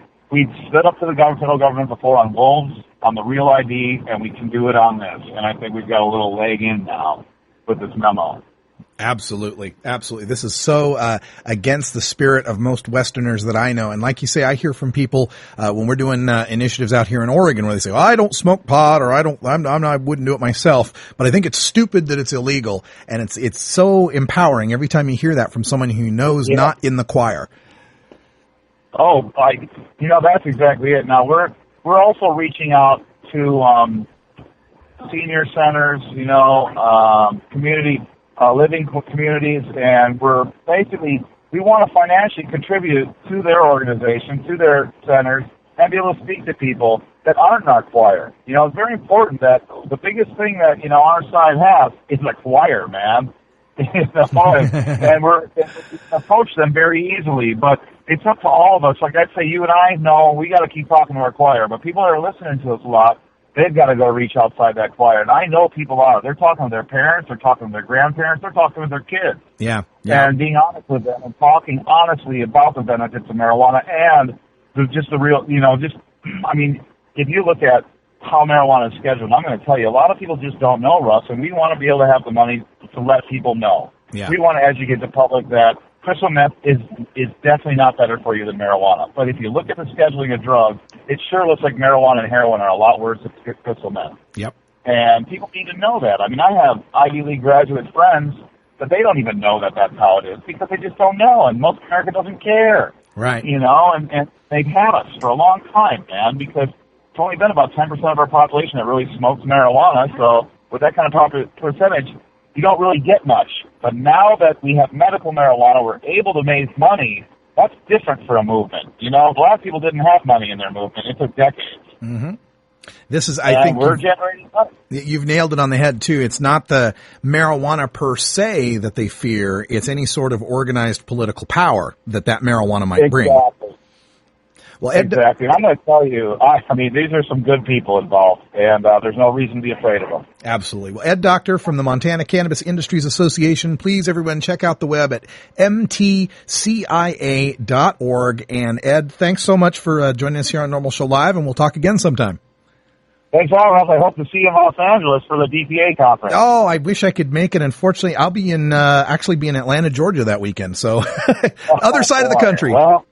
C: stood up to the federal government before on wolves, on the Real ID, and we can do it on this. And I think we've got a little leg in now with this memo.
F: Absolutely. This is so against the spirit of most Westerners that I know. And like you say, I hear from people when we're doing initiatives out here in Oregon where they say, well, I don't smoke pot or I wouldn't do it myself. But I think it's stupid that it's illegal. And it's so empowering every time you hear that from someone who knows not in the choir.
C: Oh, that's exactly it. Now we're also reaching out to senior centers, community living communities, and we want to financially contribute to their organization, to their centers, and be able to speak to people that aren't in our choir. It's very important that the biggest thing that, our side has is a choir, man. And we're approach them very easily, but it's up to all of us. Like I'd say, you and I know we got to keep talking to our choir, but people that are listening to us a lot, they've got to go reach outside that choir. And I know people are. They're talking to their parents. They're talking to their grandparents. They're talking to their kids.
F: Yeah.
C: And being honest with them and talking honestly about the benefits of marijuana and just the real, if you look at how marijuana is scheduled, I'm going to tell you, a lot of people just don't know, Russ, and we want to be able to have the money to let people know.
F: Yeah.
C: We want to educate the public that crystal meth is definitely not better for you than marijuana. But if you look at the scheduling of drugs, it sure looks like marijuana and heroin are a lot worse than crystal meth.
F: Yep. And
C: people need to know that. I mean, I have Ivy League graduate friends that they don't even know that that's how it is because they just don't know, and most America doesn't care.
F: Right.
C: And they've had us for a long time, man, because it's only been about 10% of our population that really smokes marijuana. So with that kind of percentage, you don't really get much. But now that we have medical marijuana, we're able to make money. That's different for a movement. A lot of people didn't have money in their movement. It took decades.
F: Mm-hmm. This is, I think,
C: we're generating money.
F: You've nailed it on the head, too. It's not the marijuana per se that they fear. It's any sort of organized political power that marijuana might bring. Well,
C: exactly. And I'm going to tell you, these are some good people involved, and there's no reason to be afraid of them.
F: Absolutely. Well, Ed Doctor from the Montana Cannabis Industries Association, please, everyone, check out the web at mtcia.org. And Ed, thanks so much for joining us here on Norml Show Live, and we'll talk again sometime.
C: Thanks, Russ. I hope to see you in Los Angeles for the DPA conference.
F: Oh, I wish I could make it. Unfortunately, I'll be in Atlanta, Georgia that weekend, so other side of the country.
C: Well,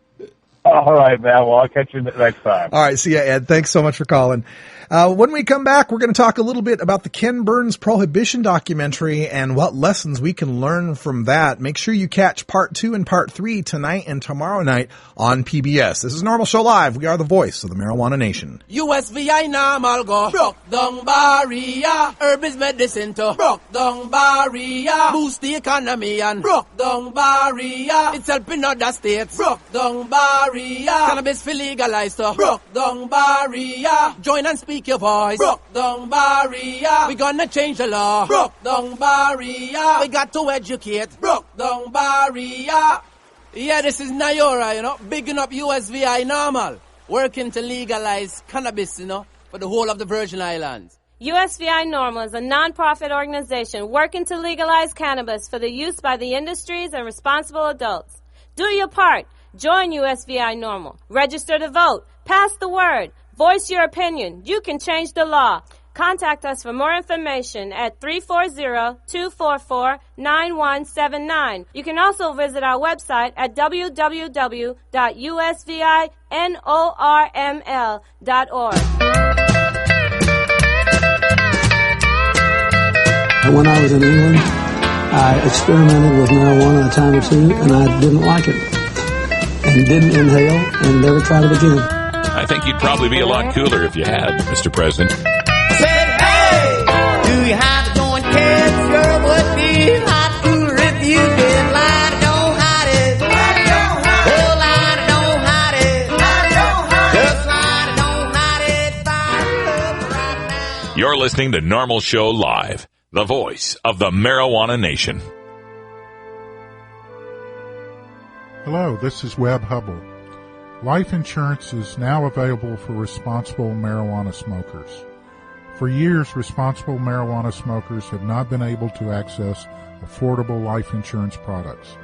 C: all right, man. Well, I'll catch you next time.
F: All right. See ya, Ed. Thanks so much for calling. When we come back, we're going to talk a little bit about the Ken Burns Prohibition documentary and what lessons we can learn from that. Make sure you catch part 2 and part 3 tonight and tomorrow night on PBS. This is Norml Show Live. We are the voice of the Marijuana Nation.
I: USVI Norml go broke down barrier. Herb is medicine to broke down barrier. Boost the economy and broke down barrier. It's helping other states broke down barrier. Cannabis for legalized to broke down barrier. Join and speak your voice. Broke down barrier. We gonna change the law. Broke down barrier. We got to educate. Broke down barrier. Yeah, this is Nayora, bigging up USVI Norml, working to legalize cannabis, for the whole of the Virgin Islands.
D: USVI Norml is a non-profit organization working to legalize cannabis for the use by the industries and responsible adults. Do your part. Join USVI Norml. Register to vote. Pass the word. Voice your opinion. You can change the law. Contact us for more information at 340-244-9179. You can also visit our website at www.usvinorml.org.
E: When I was in England, I experimented with marijuana a time or two, and I didn't like it, and didn't inhale, and never tried it again.
A: I think you'd probably be a lot cooler if you had, Mr. President.
I: Said, hey, do you have to go and catch? Sure would be a lot cooler if you did. Lie, don't hide it. Oh, lie, don't hide it. Just lie, don't hide it. Fire up right now.
A: You're listening to Norml Show Live, the voice of the Marijuana Nation.
W: Hello, this is Webb Hubble. Life insurance is now available for responsible marijuana smokers. For years, responsible marijuana smokers have not been able to access affordable life insurance products.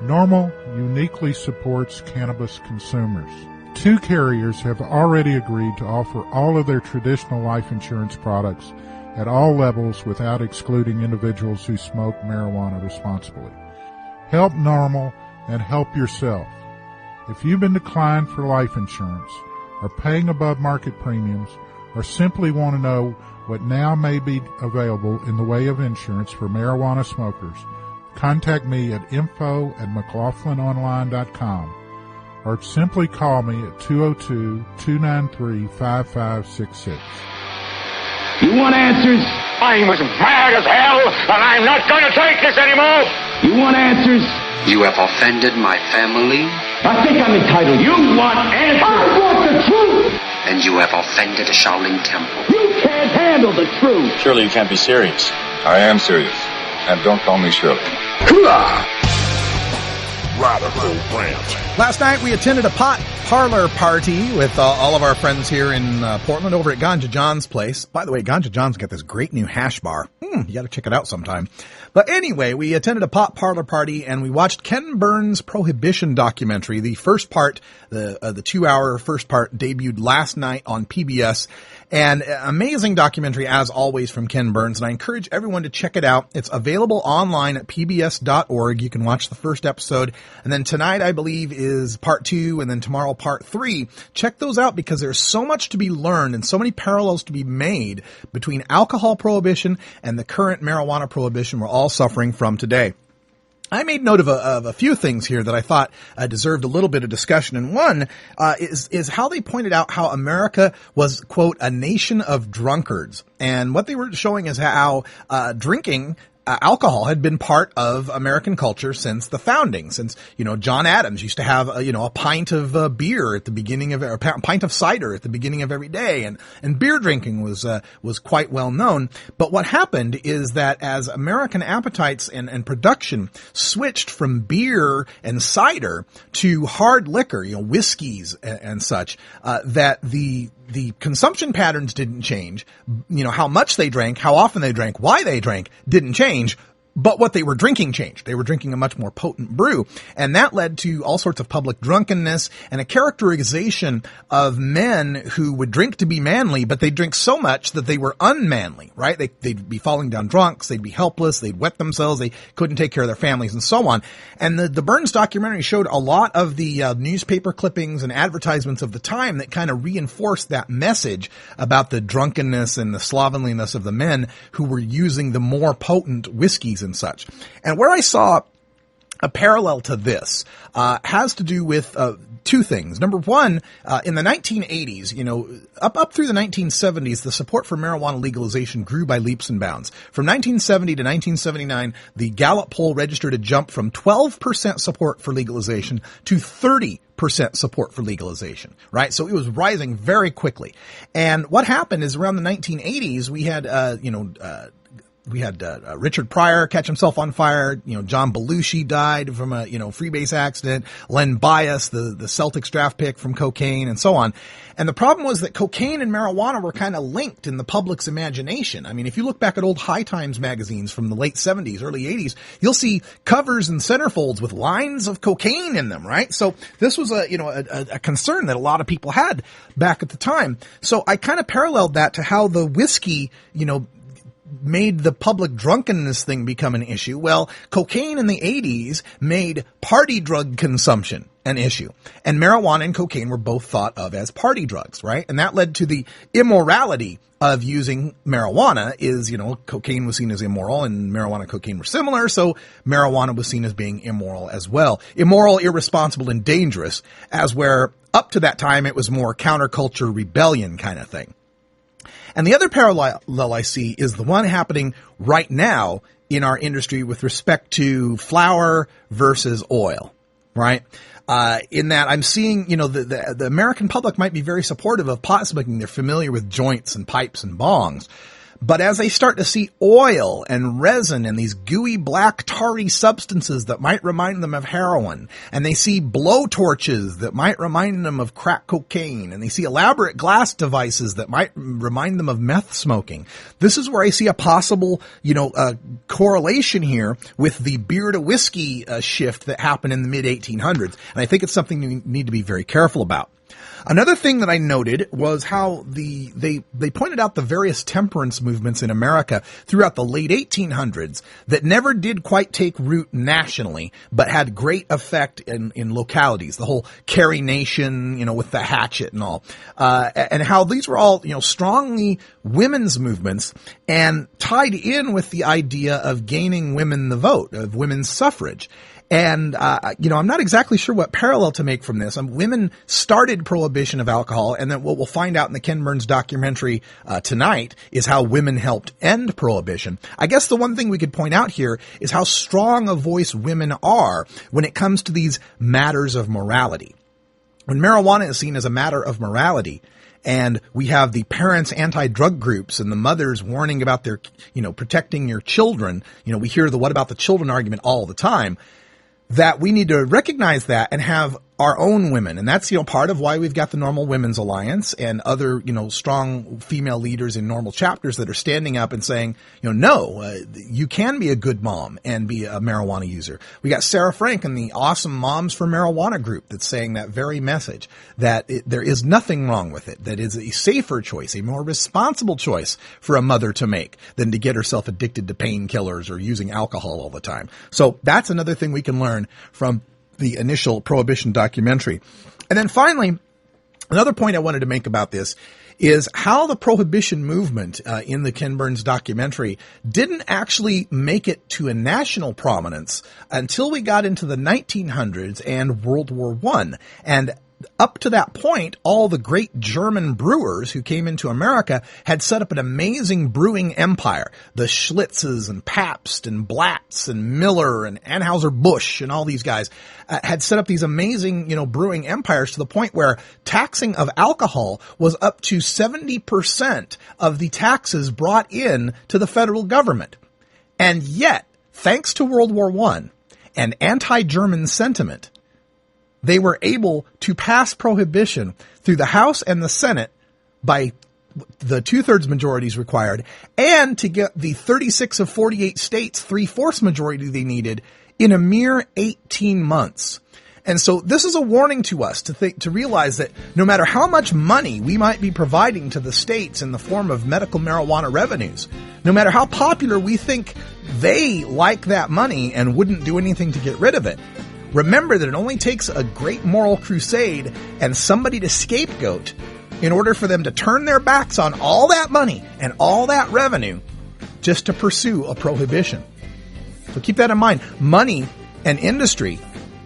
W: Norml uniquely supports cannabis consumers. 2 carriers have already agreed to offer all of their traditional life insurance products at all levels without excluding individuals who smoke marijuana responsibly. Help Norml and help yourself. If you've been declined for life insurance, are paying above market premiums, or simply want to know what now may be available in the way of insurance for marijuana smokers, contact me at info@mclaughlinonline.com or simply call me at 202-293-5566.
X: You want answers? I'm as mad as hell, and I'm not going to take this anymore. You want answers?
R: You have offended my family.
X: I think I'm entitled. You want answers? I want the truth.
R: And you have offended a Shaolin temple.
X: You can't handle the truth.
Y: Surely you can't be serious.
Z: I am serious. And don't call me Shirley.
X: Hoorah!
T: Radical rant.
F: Last night we attended a pot parlor party with all of our friends here in Portland over at Ganja John's place. By the way, Ganja John's got this great new hash bar. You got to check it out sometime. But anyway, we attended a pot parlor party and we watched Ken Burns' Prohibition documentary. The first part, the 2-hour first part, debuted last night on PBS. And amazing documentary, as always, from Ken Burns. And I encourage everyone to check it out. It's available online at pbs.org. You can watch the first episode. And then tonight, I believe, is part 2, and then tomorrow, part 3. Check those out because there's so much to be learned and so many parallels to be made between alcohol prohibition and the current marijuana prohibition we're all suffering from today. I made note of a few things here that I thought deserved a little bit of discussion. And one is how they pointed out how America was, quote, a nation of drunkards. And what they were showing is how drinking alcohol had been part of American culture since the founding, since, John Adams used to have, a pint of beer at the beginning of, or a pint of cider at the beginning of every day. And beer drinking was quite well known. But what happened is that as American appetites and production switched from beer and cider to hard liquor, whiskeys and such, that the consumption patterns didn't change. How much they drank, how often they drank, why they drank didn't change. But what they were drinking changed. They were drinking a much more potent brew. And that led to all sorts of public drunkenness and a characterization of men who would drink to be manly, but they'd drink so much that they were unmanly, right? They'd be falling down drunks. They'd be helpless. They'd wet themselves. They couldn't take care of their families and so on. And the Burns documentary showed a lot of the newspaper clippings and advertisements of the time that kind of reinforced that message about the drunkenness and the slovenliness of the men who were using the more potent whiskeys and such. And where I saw a parallel to this has to do with two things. Number one, in the 1980s, up through the 1970s, the support for marijuana legalization grew by leaps and bounds. From 1970 to 1979, the Gallup poll registered a jump from 12% support for legalization to 30% support for legalization, right? So it was rising very quickly. And what happened is around the 1980s, we had, Richard Pryor catch himself on fire. John Belushi died from a, freebase accident. Len Bias, the Celtics draft pick, from cocaine and so on. And the problem was that cocaine and marijuana were kind of linked in the public's imagination. I mean, if you look back at old High Times magazines from the late 70s, early 80s, you'll see covers and centerfolds with lines of cocaine in them, right? So this was a concern that a lot of people had back at the time. So I kind of paralleled that to how the whiskey, made the public drunkenness thing become an issue. Well, cocaine in the 80s made party drug consumption an issue. And marijuana and cocaine were both thought of as party drugs, right? And that led to the immorality of using marijuana is, cocaine was seen as immoral and marijuana and cocaine were similar. So marijuana was seen as being immoral as well. Immoral, irresponsible, and dangerous, as where up to that time it was more counterculture rebellion kind of thing. And the other parallel I see is the one happening right now in our industry with respect to flour versus oil, right? In that I'm seeing, the American public might be very supportive of pot smoking. They're familiar with joints and pipes and bongs. But as they start to see oil and resin and these gooey black tarry substances that might remind them of heroin, and they see blowtorches that might remind them of crack cocaine, and they see elaborate glass devices that might remind them of meth smoking, this is where I see a possible, correlation here with the beer to whiskey shift that happened in the mid 1800s. And I think it's something you need to be very careful about. Another thing that I noted was how they pointed out the various temperance movements in America throughout the late 1800s that never did quite take root nationally, but had great effect in localities. The whole Carrie Nation, with the hatchet and all, and how these were all, strongly women's movements and tied in with the idea of gaining women the vote, of women's suffrage. And, I'm not exactly sure what parallel to make from this. Women started prohibition of alcohol, and then what we'll find out in the Ken Burns documentary tonight is how women helped end prohibition. I guess the one thing we could point out here is how strong a voice women are when it comes to these matters of morality. When marijuana is seen as a matter of morality, and we have the parents' anti-drug groups and the mothers warning about their, protecting your children, we hear the what about the children argument all the time, that we need to recognize that and have our own women. And that's, part of why we've got the Norml Women's Alliance and other, strong female leaders in Norml chapters that are standing up and saying, no, you can be a good mom and be a marijuana user. We got Sarah Frank and the awesome Moms for Marijuana group that's saying that very message, that there is nothing wrong with it, that is a safer choice, a more responsible choice for a mother to make than to get herself addicted to painkillers or using alcohol all the time. So that's another thing we can learn from the initial Prohibition documentary. And then finally, another point I wanted to make about this is how the Prohibition movement in the Ken Burns documentary didn't actually make it to a national prominence until we got into the 1900s and World War I. And up to that point, all the great German brewers who came into America had set up an amazing brewing empire. The Schlitzes and Pabst and Blatz and Miller and Anheuser-Busch and all these guys had set up these amazing, brewing empires to the point where taxing of alcohol was up to 70% of the taxes brought in to the federal government. And yet, thanks to World War I and anti-German sentiment, they were able to pass prohibition through the House and the Senate by the 2/3 majority is required, and to get the 36 of 48 states 3/4 majority they needed in a mere 18 months. And so this is a warning to us to realize that no matter how much money we might be providing to the states in the form of medical marijuana revenues, no matter how popular we think they like that money and wouldn't do anything to get rid of it, remember that it only takes a great moral crusade and somebody to scapegoat in order for them to turn their backs on all that money and all that revenue just to pursue a prohibition. So keep that in mind. Money and industry,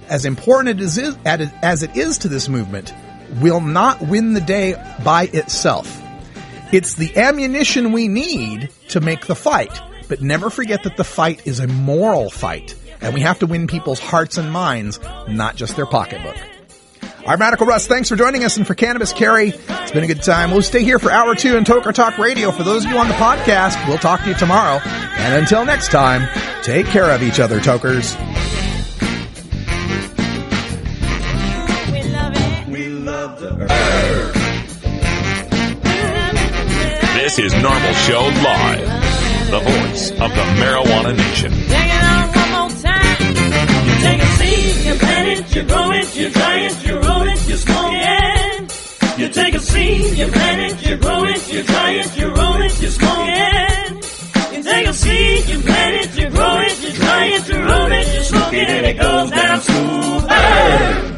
F: as important as it is to this movement, will not win the day by itself. It's the ammunition we need to make the fight. But never forget that the fight is a moral fight, and we have to win people's hearts and minds, not just their pocketbook. I'm Radical Russ. Thanks for joining us, and for Cannabis Carry, it's been a good time. We'll stay here for Hour 2 in Toker Talk Radio. For those of you on the podcast, we'll talk to you tomorrow. And until next time, take care of each other, Tokers.
A: This is Norml Show Live, the voice of the Marijuana Nation.
G: Take it on one more time. You take a seed, you plant it, you grow it, you dry it, you roll it, you smoke it. You take a seed, you plant it, you grow it, you dry it, you roll it, you smoke it. You take a seed, you plant it, you grow it, you dry it, you roll it, you smoke it, and it goes down smooth.